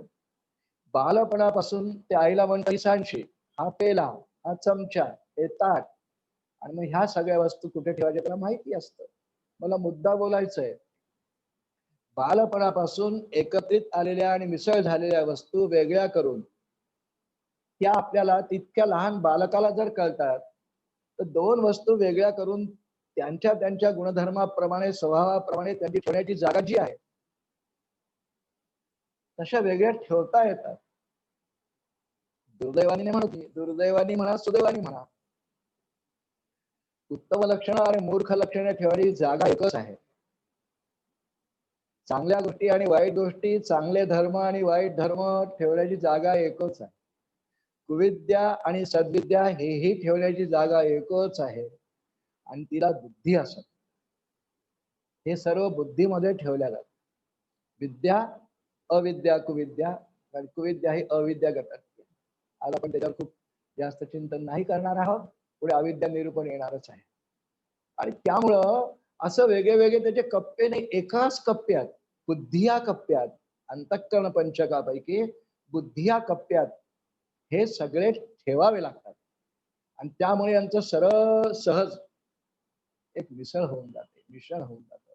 बालपणापासून ते आईला म्हणतात सांडशी, हा पेला, हा चमचा, हे ताट, आणि मग ह्या सगळ्या वस्तू कुठे ठेवायच्या त्याला माहिती असतं. मला मुद्दा बोलायचा आहे, बालपणापासून एकत्रित आलेल्या आणि मिसळ झालेल्या वस्तू वेगळ्या करून त्या आपल्याला तितक्या लहान बालकाला जर कळतात, तर दोन वस्तू वेगळ्या करून त्यांच्या त्यांच्या गुणधर्माप्रमाणे, स्वभावाप्रमाणे त्यांची ठेवण्याची जागा जी आहे तशा वेगळ्या ठेवता येतात. दुर्दैवानी नाही म्हणत, दुर्दैवानी म्हणा, सुदैवानी म्हणा, उत्तम लक्षणं आणि मूर्ख लक्षणे ठेवण्याची जागा एकच आहे. चांगल्या गोष्टी आणि वाईट गोष्टी, चांगले धर्म आणि वाईट धर्म ठेवण्याची जागा एकच आहे. कुविद्या आणि सद्विद्या हेही ठेवण्याची जागा एकच आहे, आणि तिला बुद्धी असत. हे सर्व बुद्धीमध्ये ठेवल्या जात. विद्या, अविद्या, कुविद्या, कुविद्या ही अविद्या गटात. आज आपण त्याच्यावर खूप जास्त चिंतन नाही करणार आहोत. पुढे अविद्या निरूपण येणारच आहे. आणि त्यामुळं असं वेगळे वेगळे त्याचे कप्पे नाही, एकाच कप्प्यात, बुद्धी या कप्प्यात, अंतःकरण पंचकापैकी बुद्धी या कप्प्यात हे सगळे ठेवावे लागतात. आणि त्यामुळे यांचं सरळ सहज एक मिसळ होऊन जाते, मिश्रण होऊन जातं.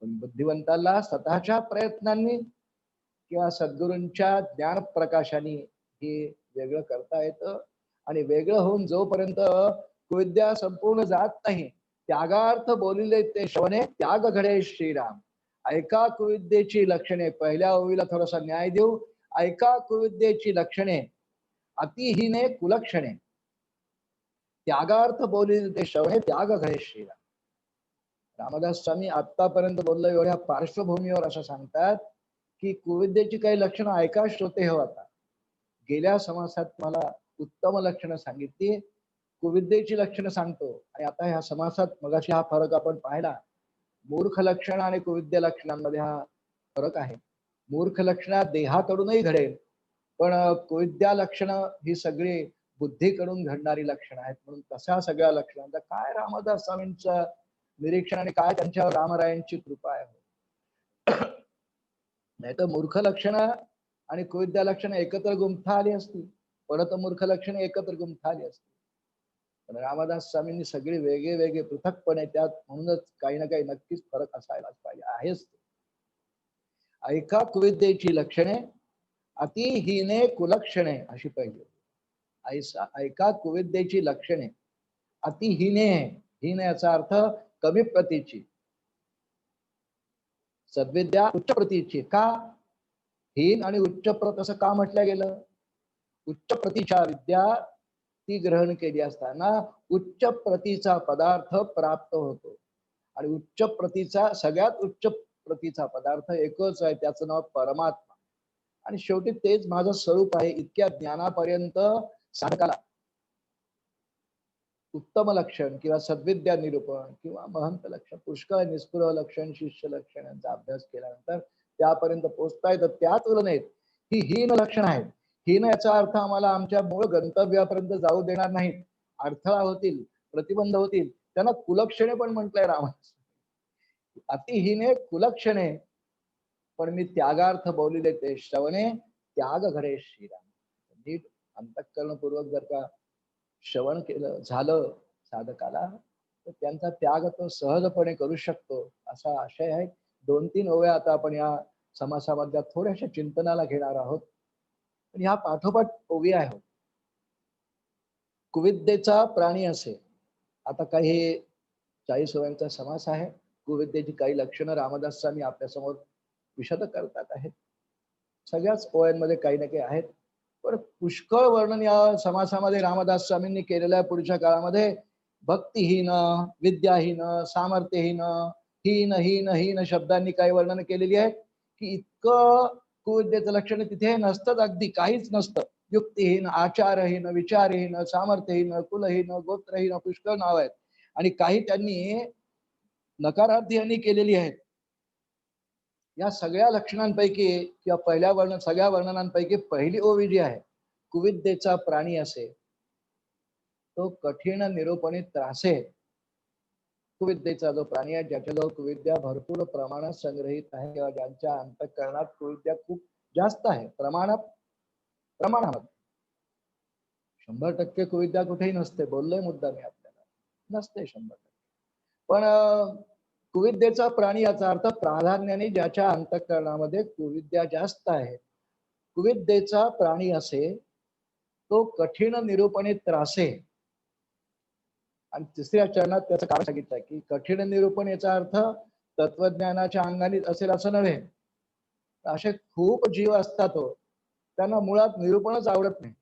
पण बुद्धिवंताला स्वतःच्या प्रयत्नांनी किंवा सद्गुरूंच्या ज्ञान प्रकाशाने हे वेगळं करता येतं. आणि वेगळं होऊन जोपर्यंत कुविद्या संपूर्ण जात नाही, त्यागार्थ बोलिले ते श्रवणे त्याग घडे श्रीराम. ऐका कुविद्येची लक्षणे. पहिल्या ओवीला थोडासा न्याय देऊ. ऐका कुविद्येची लक्षणे, अतिहीने कुलक्षणे, त्यागार्थ बोलिले ते श्रवणे त्याग घडे श्रीराम. रामदास स्वामी आतापर्यंत बोललो एवढ्या पार्श्वभूमीवर असं सांगतात की कुविद्येची काही लक्षणं ऐका श्रोते हो. आता गेल्या समासात मला उत्तम लक्षणं सांगितली. कुविद्येची लक्षणं सांगतो. आणि आता ह्या समासात मगाशी हा फरक आपण पाहिला. मूर्ख लक्षण आणि कुविद्य लक्षणांमध्ये हा फरक आहे. मूर्ख लक्षणा देहाकडूनही घडेल, पण कुविद्या लक्षणं ही सगळी बुद्धीकडून घडणारी लक्षणं आहेत. म्हणून तशा सगळ्या लक्षणांचा काय रामदास स्वामींचं निरीक्षण आणि काय त्यांच्यावर रामरायांची कृपा आहे. नाही तर मूर्ख लक्षणं आणि कुविद्या लक्षणं एकत्र गुंफता आली असती, परत मूर्ख लक्षणं एकत्र गुंफता आली असती. पण रामदास स्वामींनी सगळे वेगळे वेगळे पृथकपणे त्यात, म्हणूनच काही ना काही नक्कीच फरक असायलाच पाहिजे, आहेच. ऐका कुविद्येची लक्षणे अतिहीने कुलक्षणे अशी पाहिजे. ऐका कुविद्येची लक्षणे अतिहीने, हीन याचा अर्थ कमी प्रतीची, सद्विद्या उच्च प्रतीची. का हीन आणि उच्च प्रत असं का म्हटलं गेलं? उच्च प्रतीच्या विद्या ती ग्रहण केली असताना उच्च प्रतीचा पदार्थ प्राप्त होतो. आणि उच्च प्रतीचा, सगळ्यात उच्च प्रतीचा पदार्थ एकच आहे, त्याचं नाव परमात्मा. आणि शेवटी तेच माझं स्वरूप आहे. इतक्या ज्ञानापर्यंत साधकाला उत्तम लक्षण किंवा सद्विद्या निरूपण किंवा महंत लक्षण, पुष्कळ निष्पुर लक्षण, शिष्य लक्षण यांचा अभ्यास केल्यानंतर त्यापर्यंत पोहोचता येतं. त्या तुलनेत ही हीन लक्षण आहेत. हीन याचा अर्थ आम्हाला आमच्या मूळ गंतव्यापर्यंत जाऊ देणार नाहीत, अडथळा होतील, प्रतिबंध होतील. त्यांना कुलक्षणे पण म्हटलंय रामाने. अतिहीने कुलक्षणे, पण मी त्यागार्थ बोलिले ते श्रवणे त्याग घडे श्रीराम. नीट अंतःकरणपूर्वक जर का श्रवण केलं झालं साधकाला, तर त्यांचा त्याग तो सहजपणे करू शकतो, असा आशय आहे. 2-3 ओव्या आता आपण या समासामधल्या थोड्याशा चिंतनाला घेणार आहोत. पण ह्या पाठोपाठ ओवी आहे. कुविद्येचा प्राणी असे. आता काही 40 ओव्यांचा समास आहे. कुविद्येची काही लक्षणं रामदास स्वामी आपल्यासमोर विशद करतात आहेत. सगळ्याच ओव्यांमध्ये काही ना काही आहेत. पण पुष्कळ वर्णन या समासामध्ये रामदास स्वामींनी केलेल्या पुढच्या काळामध्ये भक्तिहीन, विद्याहीन, सामर्थ्यहीन, हीन हीन हीन शब्दांनी काही वर्णन केलेली आहेत की इतकं कुविद्येचं लक्षण तिथे नसतंच, अगदी काहीच नसतं. युक्तिहीन, आचारहीन, विचारहीन, सामर्थ्यहीन, कुलहीन, गोत्रहीन, पुष्कळ नाव आहेत. आणि काही त्यांनी नकारार्थी यांनी केलेली आहेत. या सगळ्या लक्षणांपैकी किंवा पहिल्या सगळ्या वर्णनांपैकी पहिली ओवी जी आहे, कुविद्येचा प्राणी असे तो कठीण निरूपणे त्रासे. कुविद्येचा जो प्राणी आहे, ज्याच्याजवळ कुविद्या भरपूर प्रमाणात संग्रहित आहे किंवा ज्यांच्या अंतःकरणात कुविद्या खूप जास्त आहे, प्रमाणामध्ये 100% कुविद्या कुठेही नसते. बोललोय मुद्दा मी आपल्याला, नसते 100%. पण कुविद्येचा प्राणी याचा अर्थ प्राधान्याने ज्याच्या अंतःकरणामध्ये कुविद्या जास्त आहे, कुविद्येचा प्राणी असे तो कठीण निरूपणे त्रासे. आणि तिसऱ्या चरणात त्याचं कारण सांगितलंय की कठीण निरूपण याचा अर्थ तत्वज्ञानाच्या अंगाने असेल असं नव्हे. असे खूप जीव असतात त्यांना मुळात निरूपणच आवडत नाही.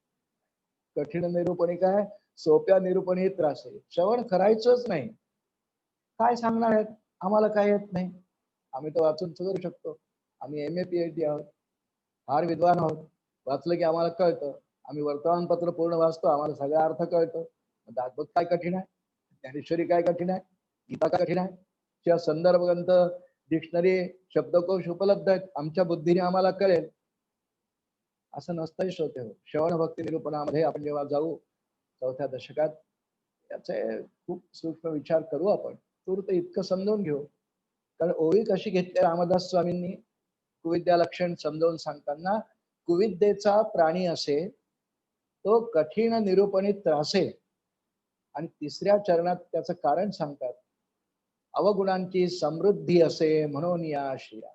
कठीण निरूपणी काय, सोप्या निरूपणी त्रास आहे. श्रवण करायचंच नाही. काय सांगणार आहेत, आम्हाला काय येत नाही, आम्ही तर वाचून करू शकतो, आम्ही MA PhD आहोत, फार विद्वान आहोत, वाचलं की आम्हाला कळतं, आम्ही वर्तमानपत्र पूर्ण वाचतो, आम्हाला सगळा अर्थ कळतो. दासबोध काय कठीण आहे, ज्ञानेश्वरी काय कठीण आहे, गीता काय कठीण आहे, त्या संदर्भ ग्रंथ, डिक्शनरी, शब्दकोश उपलब्ध आहेत, आमच्या बुद्धीने आम्हाला कळेल असं नसतंय. श्रोते हो, श्रवण भक्ती निरूपणामध्ये आपण जेव्हा जाऊ 4थ्या दशकात, याचे खूप सूक्ष्म विचार करू आपण. तूर्त इतकं समजावून घेऊ. कारण ओळी कशी घेतली रामदास स्वामींनी कुविद्या लक्षण समजावून सांगताना, कुविद्येचा प्राणी असे तो कठीण निरूपणी त्रासे. आणि तिसऱ्या चरणात त्याचं कारण सांगतात, अवगुणांची समृद्धी असे म्हणून या श्रिया.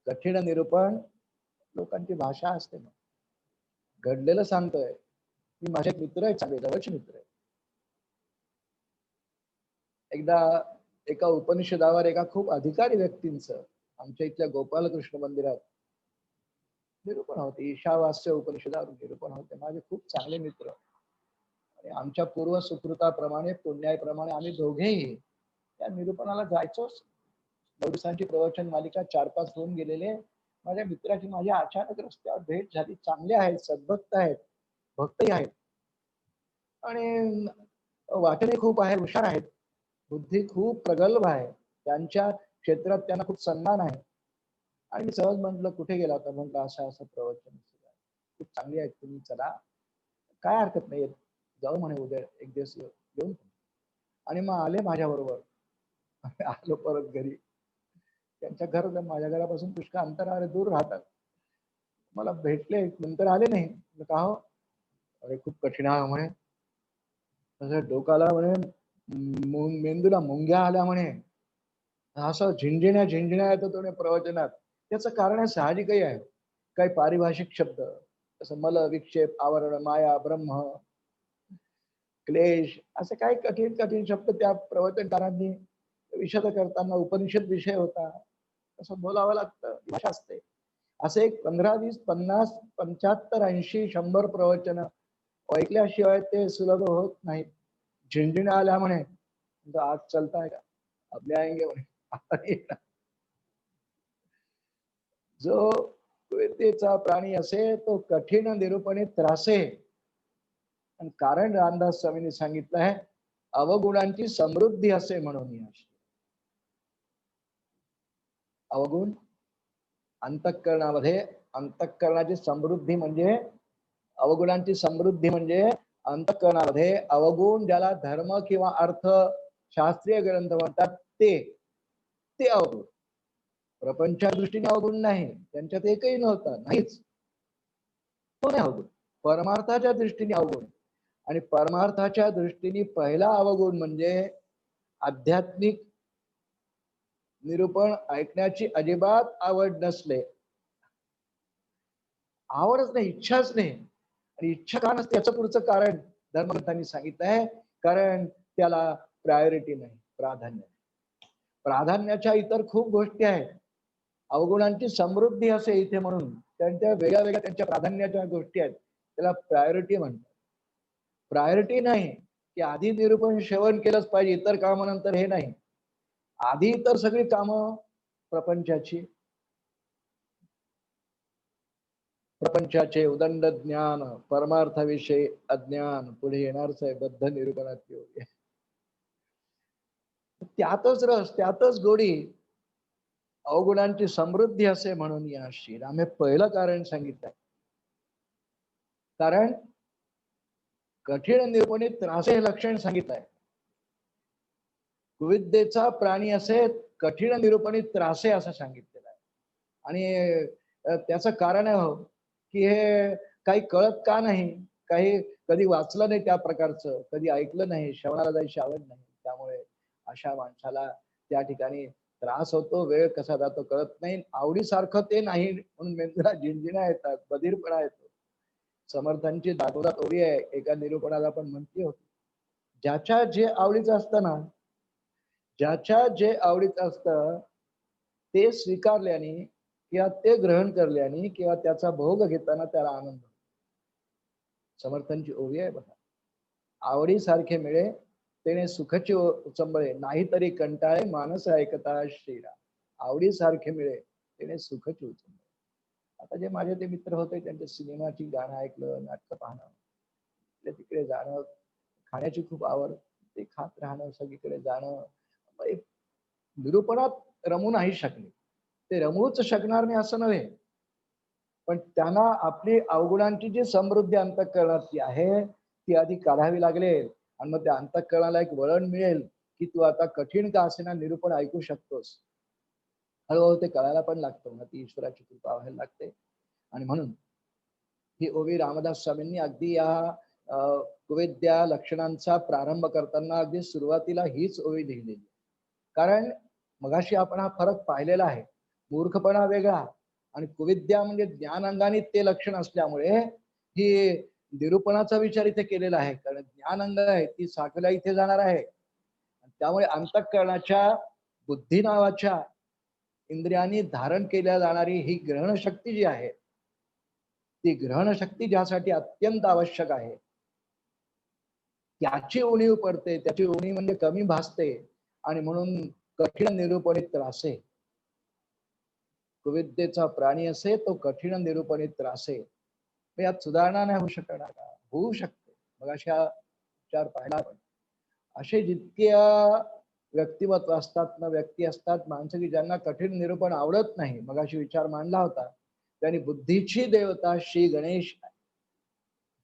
कठीण निरूपण लोकांची भाषा असते. घडलेलं सांगतोय. मी माझे मित्र आहेत, चांगले जवळचे मित्र आहेत. एकदा एका उपनिषदावर एका खूप अधिकारी व्यक्तींचं आमच्या इथल्या गोपालकृष्ण मंदिरात निरूपण होते. ईशावास्य उपनिषदावर निरूपण होते. माझे खूप चांगले मित्र. आणि आमच्या पूर्व सुकृताप्रमाणे, पुण्याप्रमाणे आम्ही दोघेही त्या निरूपणाला जायचोच. 9 दिवसांची प्रवचन मालिका 4-5 होऊन गेलेले. माझ्या मित्राची माझ्या अचानक रस्त्यावर भेट झाली. चांगले आहेत, सद्भक्त आहेत, भक्तही आहेत. आणि वाचने खूप आहे, हुशार आहेत, बुद्धी खूप प्रगल्भ आहे, त्यांच्या क्षेत्रात त्यांना खूप सन्मान आहे. आणि मी सहज म्हटलं कुठे गेला होता, म्हटलं असं असं प्रवचन खूप चांगली आहेत तुम्ही, चला काय हरकत नाही, जाऊ म्हणे उद्या एक दिवस येऊन. आणि मग आले माझ्या बरोबर. आलो परत घरी. त्यांच्या घर माझ्या घरापासून पुष्कळ अंतरावर दूर राहतात. मला भेटले, नंतर आले नाही. का हो? अरे खूप कठीण आहे म्हणे, तसं डोकाला म्हणे मेंदूला मुंग्या आल्या म्हणे, असं झिंझिण्या झिंझिण्या येतो तो प्रवचनात. त्याचं कारण साहजिकही आहे. काही पारिभाषिक शब्द जसं मल, विक्षेप, आवरण, माया, ब्रह्म, क्लेश, असे काही कठीण कठीण शब्द त्या प्रवचनकारांनी विशद करताना उपनिषद विषय होता, असं बोलावं लागतं, भाषा असते. असे एक 15, 20, 50, 75, 80, 100 प्रवचन ऐकल्याशिवाय ते सुलभ होत नाहीत. झिंझिण्या आल्या म्हणे, आज चलताय का? आपले आएंगे म्हणे. जो विद्येचा प्राणी असे तो कठीण निरूपणे त्रासे. आणि कारण रामदास स्वामींनी सांगितलं आहे, अवगुणांची समृद्धी असे म्हणून. अवगुण अंतःकरणामध्ये, अंतःकरणाची समृद्धी म्हणजे, अवगुणांची समृद्धी म्हणजे अंतःकरणामध्ये अवगुण, ज्याला धर्म किंवा अर्थ शास्त्रीय ग्रंथ म्हणतात ते ते अवगुण. प्रपंच्या दृष्टीने अवगुण नाही, त्यांच्यात एकही नव्हता, नाहीच, तो नाही अवगुण. परमार्थाच्या दृष्टीने अवगुण. आणि परमार्थाच्या दृष्टीने पहिला अवगुण म्हणजे आध्यात्मिक निरूपण ऐकण्याची अजिबात आवड नसले. आवडच नाही, इच्छाच नाही. आणि इच्छा का नसते याचं पुढचं कारण धर्मग्रंथांनी सांगितलं आहे, कारण त्याला प्रायोरिटी नाही, प्राधान्य. प्राधान्याच्या इतर खूप गोष्टी आहेत. अवगुणांची समृद्धी असे इथे म्हणून त्यांच्या वेगळ्या वेगळ्या त्यांच्या प्राधान्याच्या गोष्टी आहेत, त्याला प्रायोरिटी म्हणतात. प्रायोरिटी नाही की आधी निरूपण श्रवण केलंच पाहिजे, इतर कामानंतर हे नाही. आधी इतर सगळी कामं प्रपंचाची, प्रपंचाचे उदंड ज्ञान, परमार्थाविषयी अज्ञान, पुढे येणारच आहे बद्ध निरूपणात योग्य. त्यातच रस, त्यातच गोडी, अवगुणांची समृद्धी असे म्हणून या श्रीरामे पहिलं कारण सांगितलंय. कारण कठीण निरूपणी त्रासे हे लक्षण सांगितलंय. कुविद्येचा प्राणी असे कठीण निरूपणी त्रासे असं सांगितलेलं आहे. आणि त्याचं कारण आहे हो की हे काही कळत का नाही, काही कधी वाचलं नाही त्या प्रकारचं, कधी ऐकलं नाही, श्रवणाला जायची आवड नाही, त्यामुळे अशा माणसाला त्या ठिकाणी त्रास होतो, वेळ कसा जातो कळत नाही, आवडीसारखं ते नाही म्हणून मेंदूला झिंझिण्या येतात, बधीरपणा येतो. समर्थांची दाखवतात ओळी आहे, एका निरूपणाला पण म्हटली होती, ज्याच्या जे आवडीचं असतं ना, ज्याच्या जे आवडीचं असतं ते स्वीकारल्याने किंवा ते ग्रहण करल्याने किंवा त्याचा भोग घेताना त्याला आनंद. समर्थांची ओवी आहे बघा, आवडीसारखे मिळे तेने सुखची उचंबळे, नाहीतरी कंटाळे मानस ऐकता श्रीराम. आवडीसारखे मिळे तेने सुखची उचंबळे. आता जे माझे ते मित्र होते त्यांच्या सिनेमाची गाणं ऐकलं, नाटक पाहणं, तिकडे जाणं, खाण्याची खूप आवड, ते खात राहणं, सगळीकडे जाणं, निरूपणात रमू नाही शकले. ते रमूच शकणार नाही असं नव्हे, पण त्यांना आपली अवगुणांची जी समृद्धी अंतःकरणातली आहे ती आधी काढावी लागेल, आणि मग त्या अंतःकरणाला एक वळण मिळेल की तू आता कठीण का असेना निरूपण ऐकू शकतोस. हळूहळू ते कळायला पण लागतं, ती ईश्वराची कृपा व्हायला लागते. आणि म्हणून ही ओवी रामदास स्वामींनी अगदी या कुवेद्या लक्षणांचा प्रारंभ करताना अगदी सुरुवातीला हीच ओवी लिहिलेली. कारण मगाशी आपण हा फरक पाहिलेला आहे, मूर्खपणा वेगळा आणि कुविद्या म्हणजे ज्ञान अंगाने ते लक्षण असल्यामुळे ही निरूपणाचा विचार इथे केलेला आहे. कारण ज्ञान अंग आहे ती साखला इथे जाणार आहे, त्यामुळे अंतःकरणाच्या बुद्धी नावाच्या इंद्रियांनी धारण केल्या जाणारी ही ग्रहण शक्ती जी आहे, ती ग्रहण शक्ती ज्यासाठी अत्यंत आवश्यक आहे, त्याची उणीव पडते, त्याची उणीव म्हणजे कमी भासते. आणि म्हणून कठीण निरूपणी त्रासे, कुविद्येचा प्राणी असे तो कठीण निरूपणी त्रासे. यात सुधारणा नाही होऊ शकणार का? होऊ शकते. मग अशा विचार पाहिला आपण. असे जितक्या व्यक्तिमत्व असतात ना, व्यक्ती असतात माणसं की ज्यांना कठीण निरूपण आवडत नाही, मग अशी विचार मांडला होता, त्यांनी बुद्धीची देवता श्री गणेश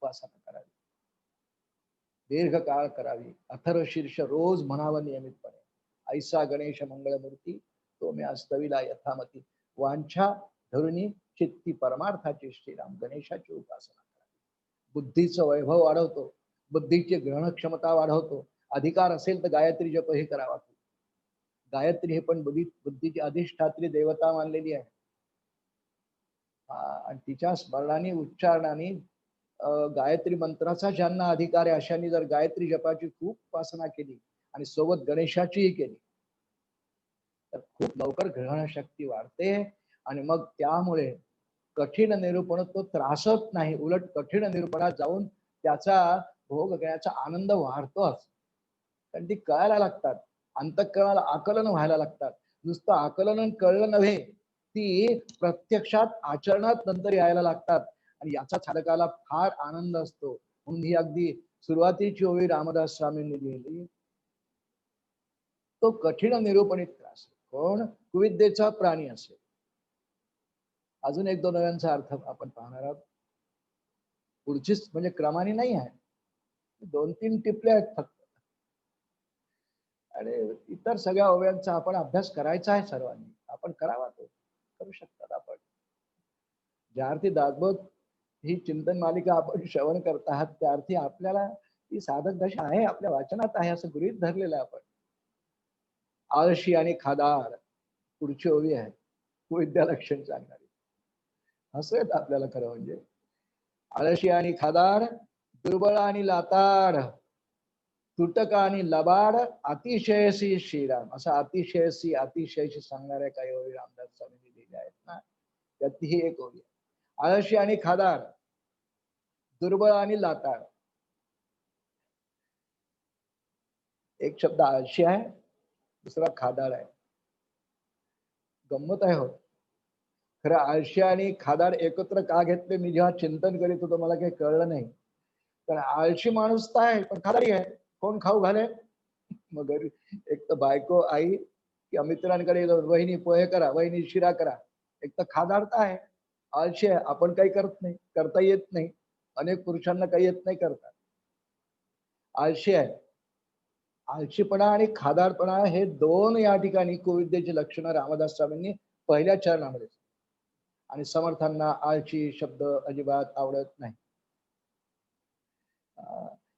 उपासना करावी, दीर्घकाळ करावी, अथर्व शीर्ष रोज म्हणावं नियमितपणे. ऐसा गणेश मंगळमूर्ती तो मी अस्तविला यथामती, वांछा धरुणी चित्ती परमार्थाची श्रीराम गणेशाची उपासना करावी. बुद्धीचं वैभव वाढवतो, बुद्धीची ग्रहण क्षमता वाढवतो. अधिकार असेल तर गायत्री जपही करावा. गायत्री हे पण बुद्धीची अधिष्ठात्री देवता मानलेली आहे. आणि तिच्या स्मरणाने उच्चारणाने गायत्री मंत्राचा ज्यांना अधिकार आहे अशांनी जर गायत्री जपाची खूप उपासना केली आणि सोबत गणेशाचीही केली तर खूप लवकर ग्रहण शक्ती वाढते. आणि मग त्यामुळे कठीण निरूपण तो त्रासत नाही, उलट कठीण निरूपणात जाऊन त्याचा भोग घेण्याचा आनंद वाढतोच. कारण ती कळायला लागतात, अंतःकरणाला आकलन व्हायला लागतात. नुसतं आकलन कळलं नव्हे, ती प्रत्यक्षात आचरणात नंतर यायला लागतात आणि याचा साधकाला फार आनंद असतो. म्हणून ही अगदी सुरुवातीची ओवी रामदास स्वामींनी लिहिली, तो कठीण निरूपणित त्रास कोण कुविद्येचा प्राणी असेल. अजून एक दोन ओव्यांचा अर्थ आपण पाहणार आहोत. पुढचीच म्हणजे क्रमाने नाही आहे, 2-3 टिपले आहेत फक्त. आणि इतर सगळ्या ओव्यांचा आपण अभ्यास करायचा आहे सर्वांनी. आपण करावा, तो करू शकतात आपण. ज्या अर्थी दासबोध ही चिंतन मालिका आपण श्रवण करत आहात त्या अर्थी आपल्याला ती साधक दशा आहे, आपल्या वाचनात आहे असं गृहीत धरलेलं आहे आपण. आळशी आणि खादाड पुढची ओवी आहे, विद्या लक्षण सांगणारी. असं येत आपल्याला खरं म्हणजे. आळशी आणि खादाड, दुर्बळ आणि लाताड, तुटक आणि लबाड, अतिशयसी श्रीराम. असं अतिशयसी अतिशयशी सांगणाऱ्या काही ओवी रामदास स्वामींनी लिहिल्या आहेत ना, त्यातली ही एक ओवी आहे. आळशी आणि खादाड, दुर्बळ आणि लाताड. एक शब्द आळशी आहे, दुसरा खादाड आहे. गंमत आहे हो. खरं आळशी आणि खादाड एकत्र का घेतले मी जेव्हा चिंतन करीत होतो मला काही कळलं नाही. कारण आळशी माणूस तर आहे पण खादाडी आहे. कोण खाऊ घाले? मग एक तर बायको आई किंवा मित्रांकडे वहिनी पोहे करा, वहिनी शिरा करा. एक तर खादाडता आहे, आळशी आहे, आपण काही करत नाही, करता येत नाही. अनेक पुरुषांना काही येत नाही करता. आळशी आहे. आळशीपणा आणि खादाडपणा हे दोन या ठिकाणी कुविद्येची लक्षणं रामदास स्वामींनी पहिल्या चरणामध्ये. आणि समर्थांना आळशी शब्द अजिबात आवडत नाही.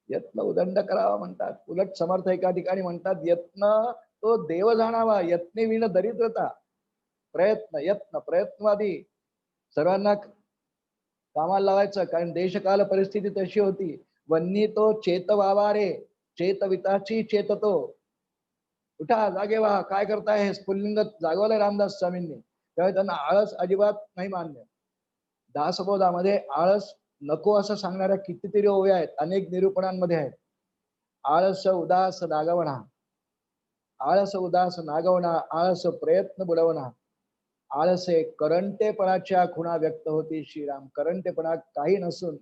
यत्न उदंड करावा म्हणतात. उलट समर्थ एका ठिकाणी म्हणतात, यत्न तो देव जाणावा, यत्ने विण दरिद्रता. प्रयत्न यत्न प्रयत्नवादी सर्वांना कामाला लावायचं. कारण देशकाल परिस्थिती तशी होती. वन्नी तो चेत वावा रे, चेतविताची चेततो. उठा, जागे व्हा, काय करताय? हे स्फुल्लिंग जागवलंय रामदास स्वामींनी. त्यामुळे त्यांना आळस अजिबात नाही मान्य. दासबोधामध्ये आळस नको असं सांगणाऱ्या कितीतरी ओव्या आहेत, अनेक निरूपणांमध्ये आहेत. आळस उदास नागवणा, आळस उदास नागवणा, आळस प्रयत्न बुडवणा, आळसे करंटेपणाच्या खुणा व्यक्त होती श्रीराम. करंटेपणा काही नसून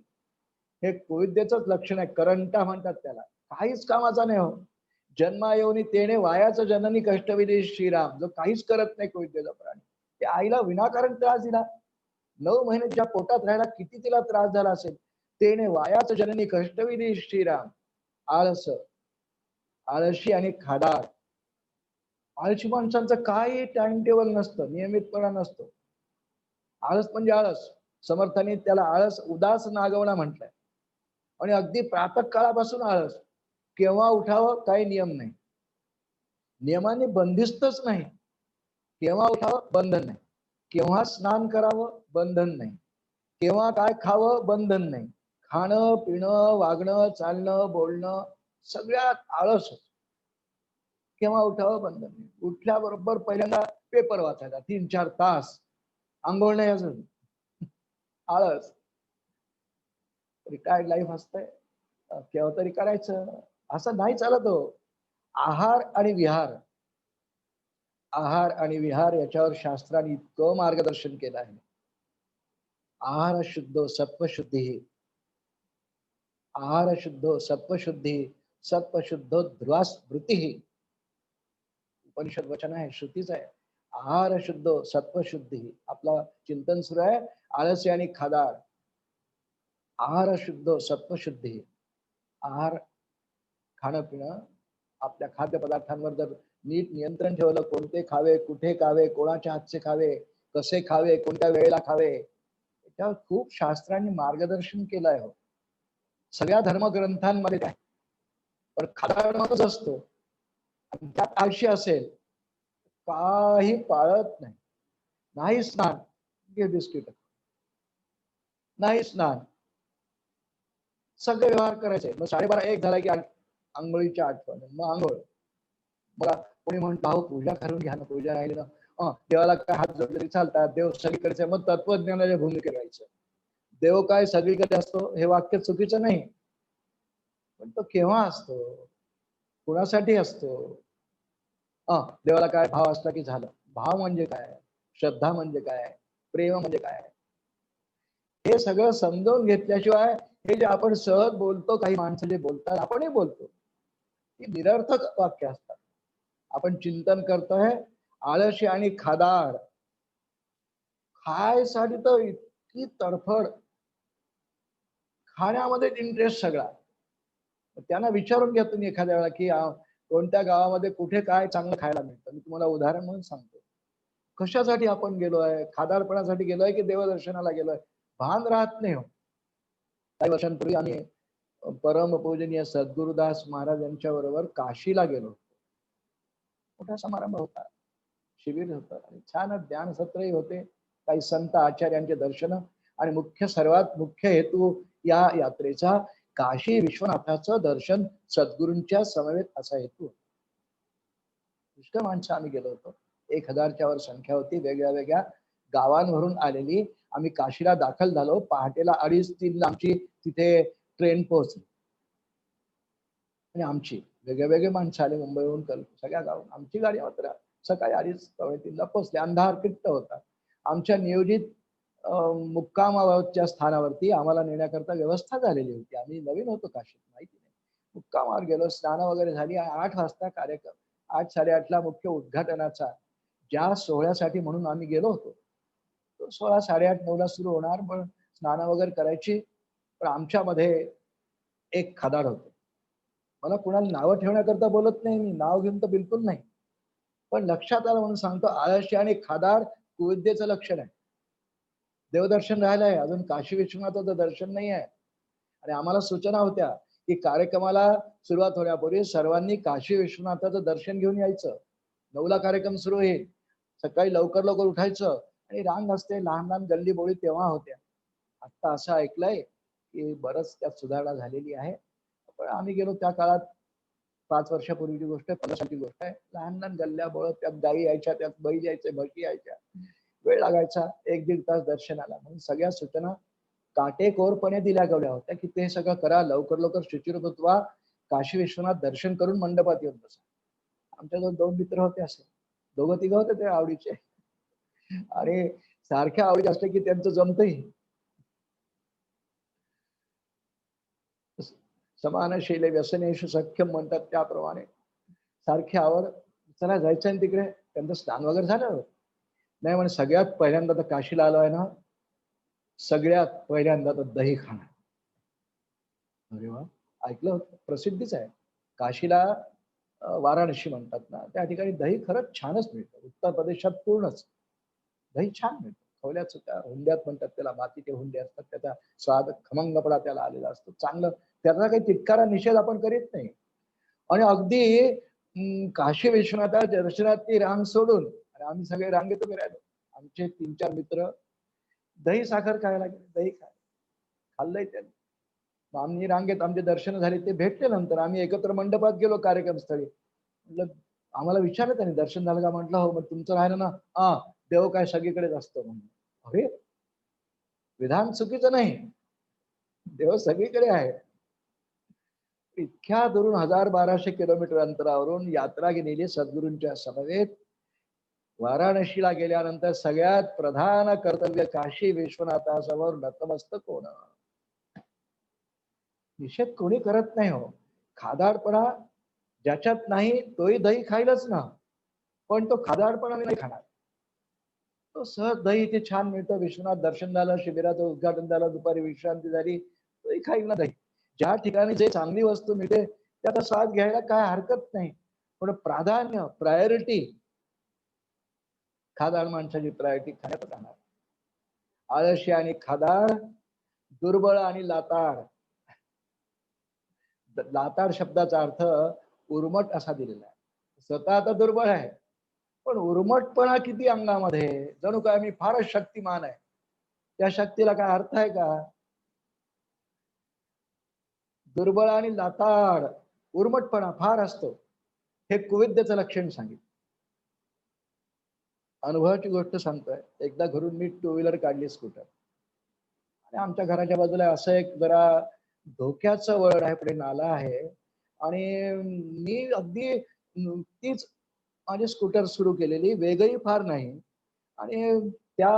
हे कुविद्येच लक्षण आहे. करंटा म्हणतात त्याला, काहीच कामाचा नाही हो. जन्मा येऊनी तेने वायाचं जननी कष्टविधी श्रीराम. जो काहीच करत नाही कुविद्येचा प्राणी, त्या आईला विनाकारण त्रास दिला. 9 महिने ज्या पोटात राहायला किती तिला त्रास झाला असेल. तेने वायाच जननी कष्टविधी श्रीराम. आळस, आळशी आणि खादाड. आळशी माणसांचं काही टाइम टेबल नसतं, नियमितपणा नसतो. आळस म्हणजे आळस. समर्थांनी त्याला आळस उदास नागवणा म्हटलंय. आणि अगदी प्रातः काळापासून आळस. केव्हा उठावं काही नियम नाही, नियमाने बंदिस्तच नाही. केव्हा उठावं बंधन नाही, केव्हा स्नान करावं बंधन नाही, केव्हा काय खावं बंधन नाही. खाणं पिणं वागणं चालणं बोलणं सगळ्यात आळस. केव्हा उठावं बंधन नाही. उठल्याबरोबर पहिल्यांदा पेपर वाचायचा 3-4 तास. आंघोळ नाही अजून, आळस. रिटायर्ड लाईफ असतंय, केव्हा तरी करायचं, असं नाही चालत हो. आहार आणि विहार, आहार आणि विहार याच्यावर शास्त्राने इतकं मार्गदर्शन केलं आहे. आहार शुद्ध सत्वशुद्धी, आहार शुद्ध सत्वशुद्धी सत्वशुद्ध ध्रुवा स्मृती. उपनिषद वचन आहे, श्रुतीच आहे. आहार शुद्ध सत्वशुद्धी. आपला चिंतन सुरू आहे आळसी आणि खादाड. आहार शुद्ध सत्वशुद्धी. आहार, खाणं पिणं, आपल्या खाद्यपदार्थांवर जर नीट नियंत्रण ठेवलं, कोणते खावे, कुठे खावे, कोणाच्या हातचे खावे, कसे खावे, कोणत्या वेळेला खावे, त्यावर खूप शास्त्रांनी मार्गदर्शन केलं आहे. सगळ्या धर्मग्रंथांमध्ये आहे. पण खादाड माणूस असतो आणि त्यात आळशी असेल, काही पाळत नाही. नाही स्नान, घे बिस्किट. नाही स्नान, सगळे व्यवहार करायचे. मग 12:30-1 झाला की आंघोळीच्या आठवण, मग आंघोळ. मला कोणी म्हणतो अहो पूजा करून घ्या ना, पूजा राहिली ना, देवाला काय हात जोडले चालतात, देव सगळीकडचे. मग तत्वज्ञानाच्या भूमिकेत राहायचं. देव काय सगळीकडे असतो हे वाक्य चुकीचं नाही, पण तो केव्हा असतो, कुणासाठी असतो? देवाला काय भाव असला की झालं. भाव म्हणजे काय, श्रद्धा म्हणजे काय, प्रेम म्हणजे काय, हे सगळं समजावून घेतल्याशिवाय हे जे आपण सहज बोलतो, काही माणसं जे बोलतात, आपणही बोलतो, ही निरर्थक वाक्य असतात. आपण चिंतन करतोय आळशी आणि खादाड. खायसाठी तर इतकी तडफड, खाण्यामध्ये इंटरेस्ट सगळा. त्यांना विचारून घ्या तुम्ही एखाद्या वेळा की कोणत्या गावामध्ये कुठे काय चांगलं खायला मिळतं. मी तुम्हाला उदाहरण म्हणून सांगतो. कशासाठी आपण गेलोय, खादाडपणासाठी गेलोय की देवदर्शनाला गेलोय, भान राहत नाही हो. काही वर्षांपूर्वी आम्ही परमपूजनीय सद्गुरुदास महाराज यांच्या बरोबर काशीला गेलो. मोठा समारंभ होता, शिबिर होतं आणि छान ज्ञान सत्रही होते. काही संत आचार्यांचे दर्शन आणि सर्वात मुख्य हेतू या यात्रेचा काशी विश्वनाथाचं दर्शन सद्गुरूंच्या समवेत असा हेतू. पुष्कळ माणसं आम्ही गेलो होतो. 1000च्या वर संख्या होती, वेगळ्या वेगळ्या गावांवरून आलेली. आम्ही काशीला दाखल झालो. पहाटेला 2:30-3 आमची तिथे ट्रेन पोहोचली आणि आमची वेगळे वेगळे माणसं आले मुंबईहून, सगळ्या गावून. आमची गाडी मात्र सकाळी 2:30-3 पोहोचली. अंधार किट्ट होता. आमच्या नियोजित मुक्कामाच्या स्थानावरती आम्हाला नेण्याकरता व्यवस्था झालेली होती. आम्ही नवीन होतो काशीत, माहिती नाही. मुक्कामावर गेलो, स्नान वगैरे झाली. 8 वाजता कार्यक्रम, 8-8:30ला मुख्य उद्घाटनाचा ज्या सोहळ्यासाठी म्हणून आम्ही गेलो होतो, तो सोहळा 8:30-9ला सुरू होणार. पण स्नान वगैरे करायची. पण आमच्यामध्ये एक खादाड होते. मला कुणाला नावं ठेवण्याकरता बोलत नाही, मी नाव घेऊन तर बिलकुल नाही, पण लक्षात आलं म्हणून सांगतो. आळशी आणि खादाड कुविद्येचं लक्षण आहे. देवदर्शन राहिलं आहे, अजून काशी विश्वनाथाचं दर्शन नाही आहे. आणि आम्हाला सूचना होत्या की कार्यक्रमाला सुरुवात होण्यापूर्वी सर्वांनी काशी विश्वनाथाचं दर्शन घेऊन यायचं. 9ला कार्यक्रम सुरू होईल, सकाळी लवकर लवकर उठायचं. आणि रांग असते, लहान लहान गल्ली बोळी तेव्हा होत्या. आता असं ऐकलंय की बरंच त्यात सुधारणा झालेली आहे. पण आम्ही गेलो त्या काळात, 5 वर्षापूर्वीची गोष्ट आहे, 50 सालची गोष्ट आहे. लहान लहान गल्ल्या बोळत, त्यात गाई यायच्या, त्यात बैल यायचे, म्हशी यायच्या. वेळ लागायचा 1-1.5 तास दर्शनाला. म्हणून सगळ्या सूचना काटेकोरपणे दिल्या गेल्या होत्या की ते सगळं करा, लवकर लवकर शुचिर्भूत्वा काशी विश्वनाथ दर्शन करून मंडपात येऊन बसा. आमच्याजवळ 2 मित्र होते, असे 2-3 होते ते आवडीचे, आणि सारख्या आवडीचे असले की त्यांचं जमतही. समानशील व्यसनेषु सख्यम म्हणतात त्याप्रमाणे सारखी आवड. चला जायचं आहे तिकडे. त्यांचं स्नान वगैरे झालं. नाही म्हणे सगळ्यात पहिल्यांदा तर काशीला आलो आहे ना, सगळ्यात पहिल्यांदा तर दही खाणार. अरे वा, ऐकलं होतं, प्रसिद्धीच आहे. काशीला वाराणसी म्हणतात ना, त्या ठिकाणी दही खरंच छानच मिळतं. उत्तर प्रदेशात पूर्णच दही छान मिळतं. खवल्याचं त्या हुंड्यात म्हणतात त्याला, मातीचे हुंडे असतात, त्याचा स्वाद खमंगपणा त्याला आलेला असतो. चांगलं, त्याचा काही तिटकारा निषेध आपण करीत नाही. आणि अगदी काशी विश्वनाथ दर्शनाची रांग सोडून, आणि आम्ही सगळे रांगेत उभे राहिलो. आमचे 3-4 मित्र दही साखर खायला गेले. दही खाल्लंय त्यांनी. आम्ही रांगेत, आमचे दर्शन झाले, ते भेटले. नंतर आम्ही एकत्र मंडपात गेलो कार्यक्रमस्थळी. म्हटलं, आम्हाला विचारलं त्यांनी दर्शन झालं का? म्हटलं हो. मग तुमचं राहिलं ना? देव काय सगळीकडेच असतो म्हणून. अरे, विधान चुकीचं नाही, देव सगळीकडे आहे. इतक्या दुरून 1000-1200 किलोमीटर अंतरावरून यात्रा गेलेली सद्गुरूंच्या समवेत. वाराणसीला गेल्यानंतर सगळ्यात प्रधान कर्तव्य काशी विश्वनाथासमोर नतमस्तक होणं. निषेध कोणी करत नाही हो. खादाडपणा ज्याच्यात नाही तोही दही खाईलच ना, पण तो खादाडपणाने नाही खाणार. तो सहज दही इथे छान मिळतं, विश्वनाथ दर्शन झालं, शिबिराचं उद्घाटन झालं, दुपारी विश्रांती झाली, तोही खाईल ना दही. ज्या ठिकाणी जे चांगली वस्तू मिळते त्याचा स्वाद घ्यायला काय हरकत नाही. पण प्राधान्य, प्रायोरिटी, खादाड माणसाची प्रायोरिटी खाण्यात राहणार. आळशी आणि खादाड, दुर्बळ आणि लाताड. लाताड शब्दाचा अर्थ उर्मट असा दिलेला आहे. स्वतः आता दुर्बळ आहे, पण उर्मटपणा किती अंगामध्ये, जणू काय मी फारच शक्तिमान आहे. त्या शक्तीला काय अर्थ आहे का? दुर्बळ आणि लाताड, उर्मटपणा फार असतो, हे कुविद्येचं लक्षण सांगितलं. अनुभवाची गोष्ट सांगतोय. एकदा घरून मी टू व्हीलर काढली, स्कूटर, आणि आमच्या घराच्या बाजूला असं एक जरा धोक्याचं वळण आहे, पुढे नाला आहे, आणि मी अगदी नुकतीच माझी स्कूटर सुरू केलेली, वेगही फार नाही, आणि त्या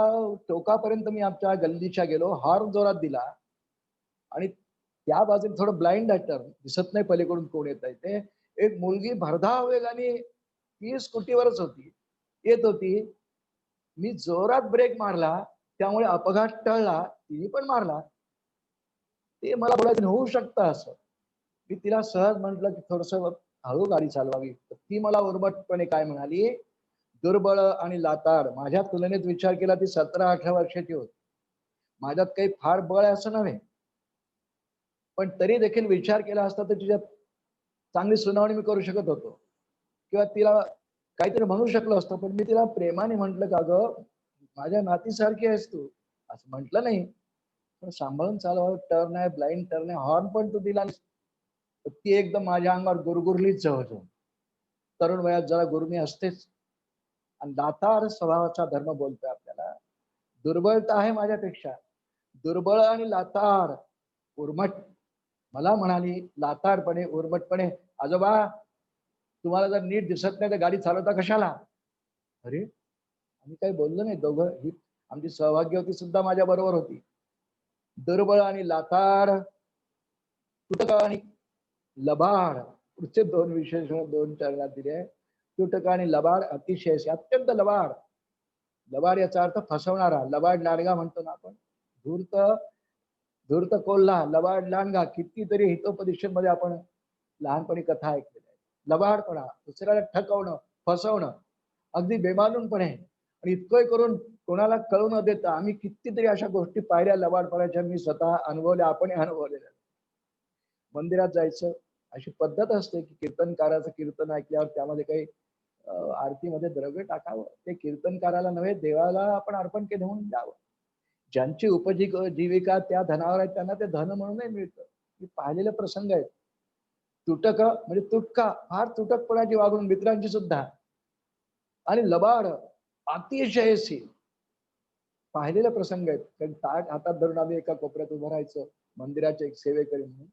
टोकापर्यंत मी आमच्या गल्लीच्या गेलो, हॉर्न जोरात दिला, आणि त्या बाजूला थोडं ब्लाइंड आहे, तर दिसत नाही पलीकडून कोण येत आहे ते. एक मुलगी भरधाव वेगाने, ती स्कूटीवरच होती, येत होती. मी जोरात ब्रेक मारला, त्यामुळे अपघात टळला, तिने पण मारला. ते मला बोलायचं होऊ शकतं असं. मी तिला सहज म्हटलं की थोडस हळू गाडी चालवावी, तर ती मला उर्मटपणे काय म्हणाली, दुर्बळ आणि लाताड. माझ्या तुलनेत विचार केला ती 17-18 वर्षाची होती. माझ्यात काही फार बळ आहे असं नव्हे, पण तरी देखील विचार केला असता तर तिच्यात चांगली सुनावणी मी करू शकत होतो, किंवा तिला काहीतरी म्हणू शकलो असतो. पण मी तिला प्रेमाने म्हटलं का ग, माझ्या नातीसारखी आहेस तू, असं म्हटलं नाही, पण सांभाळून चालवा, टर्न आहे, ब्लाइंड टर्न आहे, हॉर्न पण तू दिला. ती एकदम माझ्या अंगावर गुरगुरलीच जवळ. तरुण वयात जरा गुरमी असतेच, आणि दातार स्वभावाचा धर्म बोलतोय आपल्याला. दुर्बळता आहे माझ्यापेक्षा, दुर्बळ आणि लाताड, उर्मट. मला म्हणाली लाताडपणे, उर्मटपणे, आजोबा तुम्हाला जर नीट दिसत नाही तर गाडी चालवता कशाला? अरे, आम्ही काही बोललो नाही. दोघं, ही आमची सहभाग्यवती सुद्धा माझ्या बरोबर होती. दुर्बळ आणि लाताड, तुटक आणि लबाड, पुढचे दोन विशेषण 2 चरणात दिले. तुटक आणि लबाड, अतिशय अत्यंत लबाड. लबाड याचा अर्थ फसवणारा, लबाड लांडगा म्हणतो ना आपण. धूर्त, धूर्त कोल्हा, लबाड लांडगा, कितीतरी हितोपदेशन मध्ये आपण लहानपणी कथा ऐकलेल्या आहेत. लबाडपणा, दुसऱ्याला ठकवणं, फसवणं, अगदी बेमालूनपणे, आणि इतकं करून कोणाला कळू न देता आम्ही कितीतरी अशा गोष्टी पाहिल्या लबाडपणाच्या. मी स्वतः अनुभवल्या, आपण अनुभवलेल्या. मंदिरात जायचं अशी पद्धत असते की कीर्तनकाराचं कीर्तन ऐकल्यावर त्यामध्ये काही आरतीमध्ये द्रव्य टाकावं. ते कीर्तनकाराला नव्हे, देवाला आपण अर्पण केलं म्हणून द्यावं. ज्यांची उपजीविका त्या धनावर आहे त्यांना ते धन म्हणूनही मिळतं. मी पाहिलेले प्रसंग आहेत. तुटक म्हणजे तुटका, फार तुटकपणाची वागणूक मित्रांची सुद्धा, आणि लबाड, अतिशयशी. पाहिलेले प्रसंग आहेत. कारण ताट हातात धरून आम्ही एका कोपऱ्यात उभं राहायचं, मंदिराच्या एक सेवेकरी म्हणून.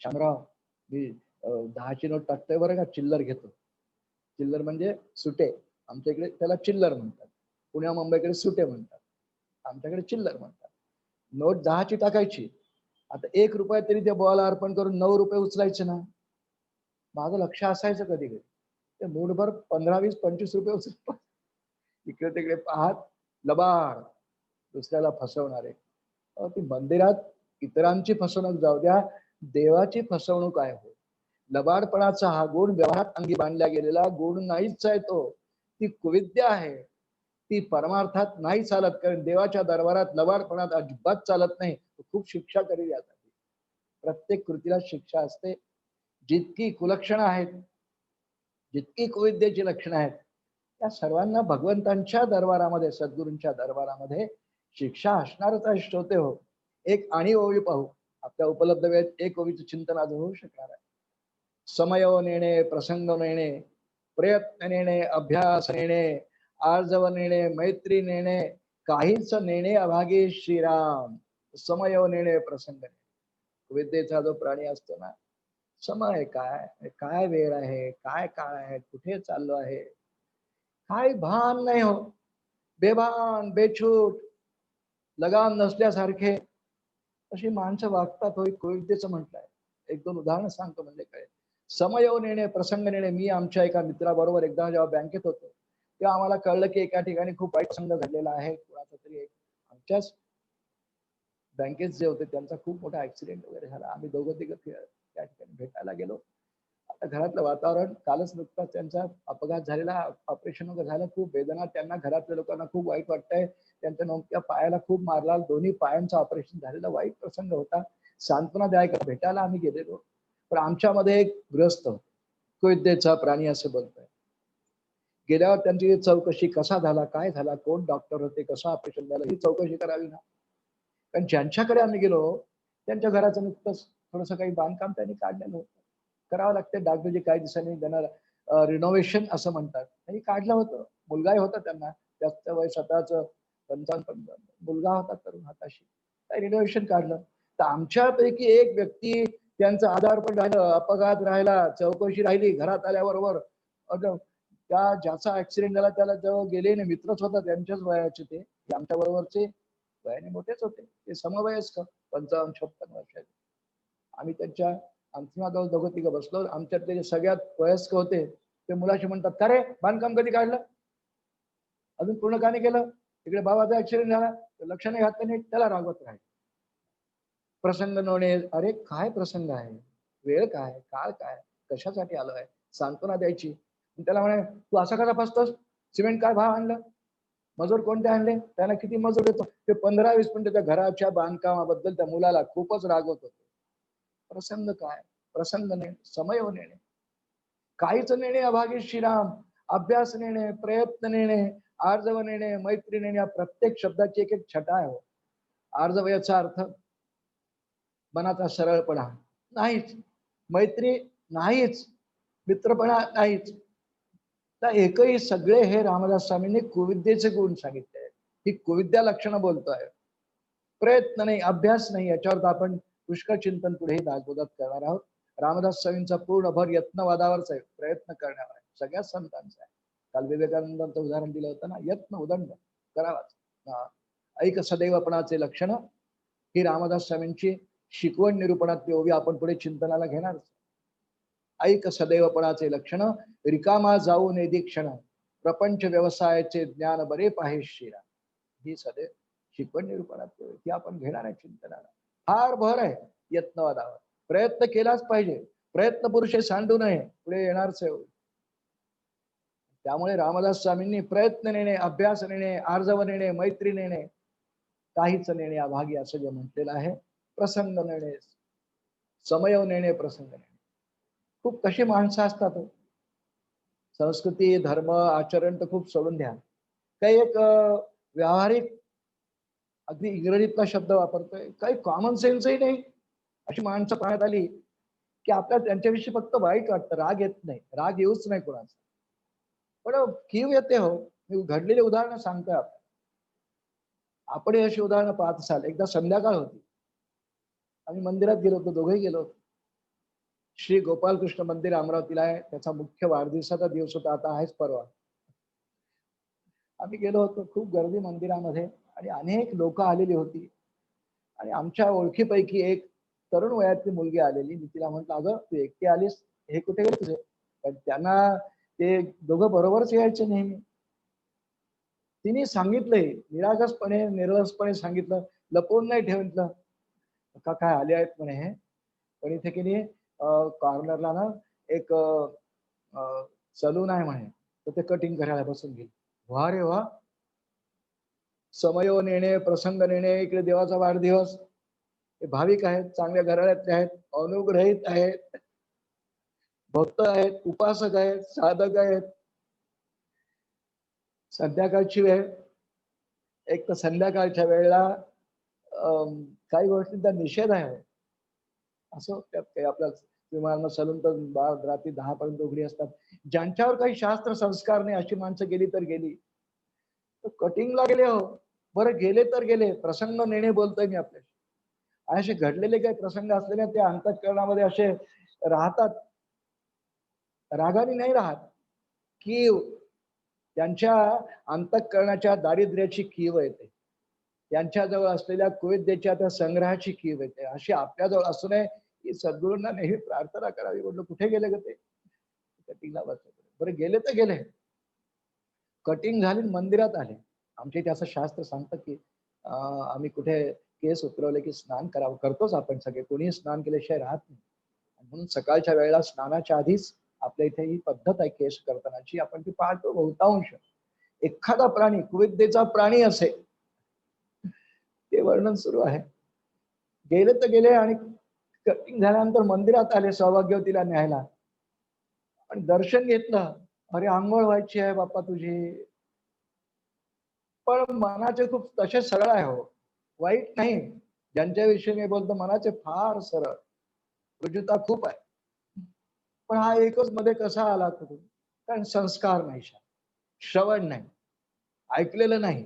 शामराव, मी 10ची नोट टाकतोय बरं का, चिल्लर घेतो. चिल्लर म्हणजे सुटे, आमच्या इकडे त्याला चिल्लर म्हणतात, पुण्या मुंबईकडे सुटे म्हणतात, आमच्याकडे चिल्लर म्हणतात. नोट 10ची टाकायची. आता 1 रुपया तरी त्या बोळाला अर्पण करून 9 रुपये उचलायचे ना. माझं लक्ष असायचं कधी कधी ते मूठभर 15, 20, 25 रुपये उचल, इकडे तिकडे पाहत. लबाड, दुसऱ्याला फसवणारे. ती मंदिरात इतरांची फसवणूक जाऊ द्या, देवाची फसवणूक आहे हो. लबाडपणाचा हा गुण व्यवहारात अंगी बांधला गेलेला गुण नाहीच आहे तो. ती कुविद्या आहे, ती परमार्थात नाही चालत. कारण देवाच्या दरबारात लबाडपणात अजिबात चालत नाही. खूप शिक्षा करेल यासाठी. प्रत्येक कृतीला शिक्षा असते. जितकी कुलक्षणं आहेत, जितकी कुविद्येची लक्षणं आहेत, त्या सर्वांना भगवंतांच्या दरबारामध्ये, सद्गुरूंच्या दरबारामध्ये शिक्षा असणारच आहे. श्रोते हो, एक आणि ओवी पाहू. आपल्या उपलब्ध वेळेत एक ओवीचं चिंतन आज होऊ शकणार आहे. समय नेणे, प्रसंग नेणे, प्रयत्न नेणे, अभ्यास नेणे, आर्जव नेणे, मैत्री नेणे, काहीच नेणे अभागे श्रीराम. समय नेणे, प्रसंग नेणे. विद्येचा जो प्राणी असतो ना, समय काय, काय वेळ आहे, काय काळ आहे, कुठे चाललो आहे, काय भान नाही हो. बेभान, बेछूट, लगाम नसल्यासारखे अशी माणसं वागतात. होय, विद्येचं म्हटलंय. एक दोन उदाहरणं सांगतो म्हणजे काय. समयोग नेणे, प्रसंग नेणे. मी आमच्या एका मित्राबरोबर एकदा जेव्हा बँकेत होतो, तेव्हा आम्हाला कळलं की एका ठिकाणी खूप वाईट प्रसंग घडलेला आहे. कुणाचा तरी एक आमच्याच बँकेत जे होते त्यांचा खूप मोठा ऍक्सिडेंट वगैरे झाला. आम्ही दोघं तिघं त्या ठिकाणी भेटायला गेलो. आता घरातलं वातावरण कालच नुकताच त्यांचा अपघात झालेला, ऑपरेशन वगैरे झालं. खूप वेदना त्यांना, घरातल्या लोकांना खूप वाईट वाटतंय. त्यांच्या नोकऱ्या पायाला खूप मारला, दोन्ही पायांचं ऑपरेशन झालेलं वाईट प्रसंग होता. सांत्वना द्यायला भेटायला आम्ही गेलेलो. पण आमच्यामध्ये एक ग्रस्त विद्येचा प्राणी असं बोलतोय. गेल्यावर त्यांची चौकशी कसा झाला, काय झाला, कोण डॉक्टर होते, कसं ऑपरेशन झालं, ही चौकशी करावी ना. कारण ज्यांच्याकडे आम्ही गेलो त्यांच्या घराचं नुकतंच थोडंसं काही बांधकाम त्यांनी काढलेलं होतं. करावं लागते. डागडुजी काही दिवसांनी त्यांना रिनोव्हेशन असं म्हणतात, त्यांनी काढलं होतं. मुलगाही होता त्यांना, जास्त वय स्वतःच 55 मुलगा होता तरुण हाताशी, काही रिनोव्हेशन काढलं. तर आमच्यापैकी एक व्यक्ती त्यांचं आधार पण राहिलं, अपघात राहिला, चौकशी राहिली. घरात आल्याबरोबर त्या ज्याचा ऍक्सिडेंट झाला त्याला जेव्हा गेले ना, मित्रच होता त्यांच्याच वयाचे, ते आमच्या बरोबरचे वयाने मोठेच होते, ते समवयस्क 55-56 वर्षाचे. आम्ही त्यांच्या अंतिमाजवळ दोघं तिघं बसलो. आमच्यातले जे सगळ्यात वयस्क होते ते मुलाशी म्हणतात, का रे बांधकाम कधी काढलं, अजून पूर्ण का नाही केलं, तिकडे बाबाचा ऍक्सिडेंट झाला, लक्ष नाही घातलं नाही, त्याला रागवत राहील. प्रसंग नवणे. अरे काय प्रसंग आहे, वेळ काय, काळ काय, कशासाठी आलो आहे, सांत्वना द्यायची. त्याला म्हणे, तू असा कसा फसतोस, सिमेंट काय भाव आणलं, मजूर कोणते आणले, त्याला किती मजूर देतो. ते 15-20 मिनिटं त्या घराच्या बांधकामाबद्दल त्या मुलाला खूपच रागवत होते. प्रसंग काय, प्रसंग नेणे, समय नेणे, काहीच नेणे अभागी श्रीराम. अभ्यास नेणे, प्रयत्न नेणे, आर्जव नेणे, मैत्री नेणे, या प्रत्येक शब्दाची एक एक छटा आहे. आर्जव याचा अर्थ मनाचा सरळपणा नाहीच, मैत्री नाहीच, मित्रपणा नाहीच. तर एकही सगळे हे रामदास स्वामींनी कुविद्येचे गुण सांगितले. ही कुविद्या लक्षणं बोलतोय. प्रयत्न नाही, अभ्यास नाही, याच्यावर आपण पुष्कळ चिंतन पुढे दासबोधात करणार आहोत. रामदास स्वामींचा पूर्ण भर यत्नवादावरच आहे, प्रयत्न करण्यावर आहे, सगळ्याच संतांचा आहे. काल विवेकानंदांचं उदाहरण दिलं होतं ना, यत्न उदंड करावाच. ऐक सदैवपणाचे लक्षण ही रामदास स्वामींची शिकवण निरूपणातली ओवी आपण पुढे चिंतनाला घेणार. ऐक सदैवपणाचे लक्षण, रिकामा जाऊ नये दीक्षण, प्रपंच व्यवसायाचे ज्ञान बरे पाहे शिरा. ही सदैव शिकवण निरूपणात ती आपण घेणार आहे चिंतनाला. फार भर आहे यत्नवादावर. प्रयत्न केलाच पाहिजे, प्रयत्न पुरुषे सांडू नये, पुढे येणारच आहे. त्यामुळे रामदास स्वामींनी प्रयत्न नेणे, अभ्यास नेणे, आर्जव नेणे, मैत्री नेणे, काहीच नेणे अभागी असं जे म्हटलेलं आहे. प्रसंग नेणे, समय नेणे, प्रसंग नेणे. खूप कशी माणसं असतात. संस्कृती, धर्म, आचरण तर खूप सोडून द्या, काही एक व्यावहारिक अगदी इंग्रजीतला शब्द वापरतोय, काही कॉमन सेन्सही नाही अशी माणसं पाहण्यात आली की आपल्याला त्यांच्याविषयी फक्त वाईट वाटतं, राग येत नाही, राग येऊच नाही कोणाचा. पण कीव येते हो. मी घडलेली उदाहरणं सांगतोय आपण. आपण अशी उदाहरणं पाहत असाल. एकदा संध्याकाळ होती, आम्ही मंदिरात गेलो होतो, दोघेही गेलो होतो. श्री गोपालकृष्ण मंदिर अमरावतीला आहे. त्याचा मुख्य वाढदिवसाचा दिवस होता, आता आहेच परवा. आम्ही गेलो होतो, खूप गर्दी मंदिरामध्ये आणि अनेक लोक आलेली होती. आणि आमच्या ओळखीपैकी एक तरुण वयातली मुलगी आलेली. मी तिला म्हटलं, अगं तू एकटी आलीस, हे कुठे गेले तुझे, पण त्यांना ते दोघं बरोबरच यायचे नेहमी. तिने सांगितलंय निरागसपणे, निर्लसपणे सांगितलं, लपवून नाही ठेवलं. का काय आले आहेत म्हणे हे, पण इथे की नाही कॉर्नरला ना एक सलून आहे म्हणे, तर ते कटिंग करायला बसून गेले. वा रे वा, समय नेणे, प्रसंग नेणे, इकडे देवाचा वाढदिवस. हे भाविक आहेत, चांगल्या घराण्यातले आहेत, अनुग्रहित आहेत, भक्त आहेत, उपासक आहेत, साधक आहेत. संध्याकाळची वेळ, एक तर संध्याकाळच्या वेळेला काही गोष्टींचा निषेध आहे. असं त्यात काही आपल्या विमान सलून तर रात्री 10 पर्यंत उघडी असतात. ज्यांच्यावर काही शास्त्र संस्कार नाही अशी माणसं गेली तर गेली, तर कटिंगला गेले हो. बरं गेले तर गेले, प्रसंग नेणे बोलतोय मी आपल्याशी. असे घडलेले काही प्रसंग असलेले त्या अंतःकरणामध्ये असे राहतात, रागाने नाही राहत. कीव, त्यांच्या अंतःकरणाच्या दारिद्र्याची कीव येते, त्यांच्याजवळ असलेल्या कुविद्येच्या त्या संग्रहाची कीव येते. अशी आपल्याजवळ असू नये की सद्गुरूंना नेहमी प्रार्थना करावी. म्हटलं कुठे गेले ग ते? कटिंगला बसले. बरं गेले तर गेले. कटिंग झाली मंदिरात आले. आमच्या इथे असं शास्त्र सांगतं की आम्ही कुठे केस उतरवले की स्नान करावं. करतोच आपण सगळे, कोणीही स्नान केल्याशिवाय राहत नाही. म्हणून सकाळच्या वेळेला स्नानाच्या आधीच आपल्या इथे ही पद्धत आहे केस कर्तनाची, आपण ती पाळतो बहुतांश. एखादा प्राणी कुविद्येचा प्राणी असेल, ते वर्णन सुरू आहे. गेले तर गेले आणि कटिंग झाल्यानंतर मंदिरात आले सौभाग्यवतीला न्यायला आणि दर्शन घेतलं. अरे आंघोळ व्हायची आहे बाप्पा तुझी. पण मनाचे खूप तसे सरळ आहे हो, वाईट नाही. ज्यांच्याविषयी मी बोलतो मनाचे फार सरळ, रुजुता खूप आहे. पण हा एकच मध्ये कसा आला कुठून? कारण संस्कार नाही, श्रवण नाही, ऐकलेलं नाही.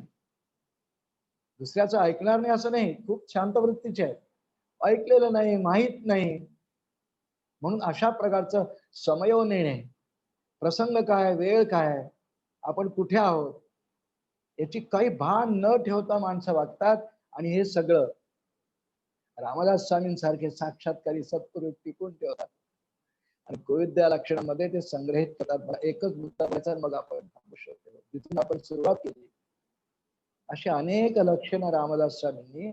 दुसऱ्याचं ऐकणार नाही असं नाही, खूप शांत वृत्तीचे आहेत. ऐकलेलं नाही, माहित नाही. म्हणून अशा प्रकारचं समयो नेणे, प्रसंग काय, वेळ काय, आपण कुठे आहोत याची काही भान न ठेवता माणसं वागतात. आणि हे सगळं रामदास स्वामींसारखे साक्षात्कारी सत्पुरुष टिकून ठेवतात आणि गोविंद्या लक्षणामध्ये ते संग्रहित करतात. मला एकच मुद्दा मग आपण थांबू शकतो, तिथून आपण सुरुवात केली. अशी अनेक लक्षणं रामदास स्वामींनी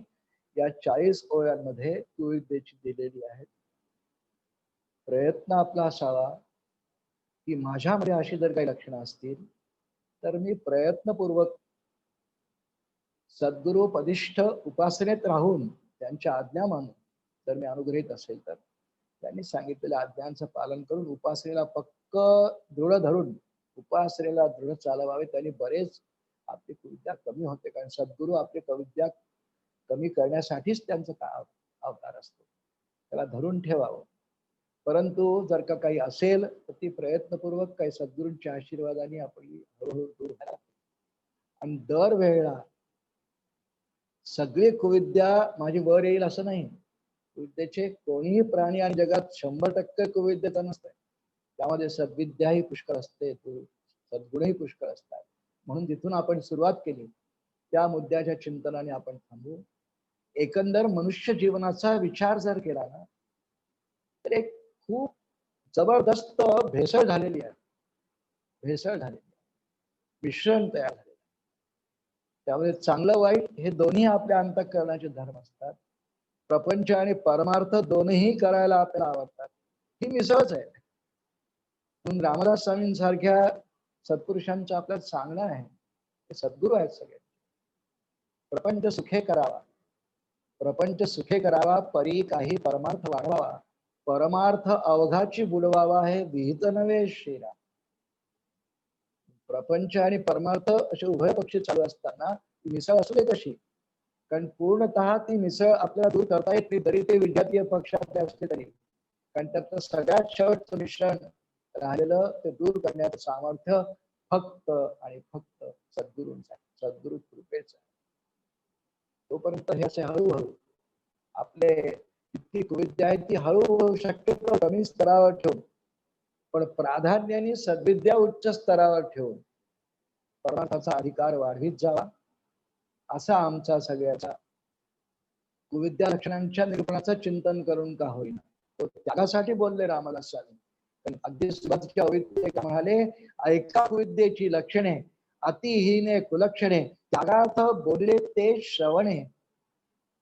या 40 ओव्यांमध्ये गोविंद्याची दिलेली आहेत. प्रयत्न आपला असावा की माझ्यामध्ये अशी जर काही लक्षणं असतील तर मी प्रयत्नपूर्वक सद्गुरु पदिष्ठ उपासनेत राहून त्यांच्या आज्ञा मानून जर मी अनुग्रहित असेल तर त्यांनी सांगितलेल्या आज्ञांचं पालन करून उपासनेला पक्क दृढ धरून उपासनेला दृढ चालवावे. त्यांनी बरेच आपली कुविद्या कमी होते, कारण सद्गुरु आपली कविद्या कमी करण्यासाठीच त्यांचं अवतार असतो, त्याला धरून ठेवावं. परंतु जर का काही असेल तर ती प्रयत्नपूर्वक काही सद्गुरूंच्या आशीर्वादाने आपली हळूहळू दूर व्हायला. आणि दर वेळेला सगळी कुविद्या माझी वर येईल असं नाही. कुविद्येचे कोणीही प्राणी आणि जगात 100% कुविद्यता नसते. त्यामध्ये सद्विद्याही पुष्कळ असते, सद्गुणही पुष्कळ असतात. म्हणून जिथून आपण सुरुवात केली त्या मुद्द्याच्या चिंतनाने आपण थांबू. एकंदर मनुष्य जीवनाचा विचार जर केला ना तर एक खूप जबरदस्त भेसळ झालेली आहे. भेसळ झालेली आहे, मिश्रण तयार झाले. त्यामुळे चांगलं वाईट हे दोन्ही आपल्या अंतःकरणाचे धर्म असतात. प्रपंच आणि परमार्थ दोन्ही करायला आपल्याला आवडतात. ही मिसळच आहे. म्हणून रामदास स्वामींसारख्या सत्पुरुषांचं आपल्याला सांगणं आहे, ते सद्गुरू आहेत सगळे. प्रपंच सुखे करावा, प्रपंच सुखे करावा, परी काही परमार्थ वाढवावा, परमार्थ अवघाची बुडवावा, हे विहित नव्हे शेरा. प्रपंच आणि परमार्थ असे उभय पक्षी चालू असताना मिसळ असू दे कशी, कारण पूर्णतः ती मिसळ आपल्याला दूर करता येत नाही, तरी ते विजातीय पक्षात असले तरी. कारण त्याचं सगळ्यात शेवटचं मिश्रण राहिलेलं ते दूर करण्याचं सामर्थ्य फक्त आणि फक्त सद्गुरूंचा, सद्गुरु कृपेचा. तोपर्यंत हे असे हळूहळू आपले इतकी कुविद्या आहे ती हळूहळू शक्यतो कमी स्तरावर ठेवून, पण प्राधान्याने सद्विद्या उच्च स्तरावर ठेवून परमार्थाचा अधिकार वाढवीत जावा, असा आमचा सगळ्याचा कुविद्या लक्षणांच्या निरूपणाचं चिंतन करून का होईना. तो त्यागासाठी बोलले रामदास स्वामी. पण अगदी सुरुवातीच्या ओळीत म्हणाले, ऐका कुविद्येची लक्षणे, अतिहीने कुलक्षणे, त्यागार्थ बोलले ते श्रवणे,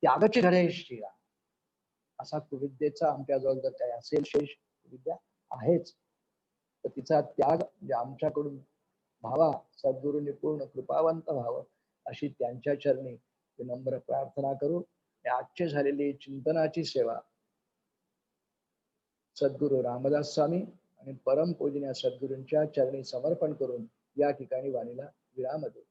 त्यागचे घडे श्रीरा. असा कुविद्येचा आमच्याजवळ जर काही असेल शेष विद्या आहेच, तर तिचा त्याग म्हणजे आमच्याकडून भावा, सद्गुरूंनी पूर्ण कृपावंत व्हावं अशी त्यांच्या चरणी विनम्र प्रार्थना करू. आजची झालेली चिंतनाची सेवा सद्गुरू रामदास स्वामी आणि परम पूजनीय सद्गुरूंच्या चरणी समर्पण करून या ठिकाणी वाणीला विराम देऊ.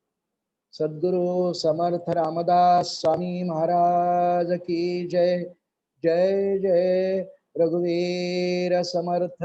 सद्गुरु समर्थ रामदास स्वामी महाराज की जय. जय जय रघुवीर समर्थ.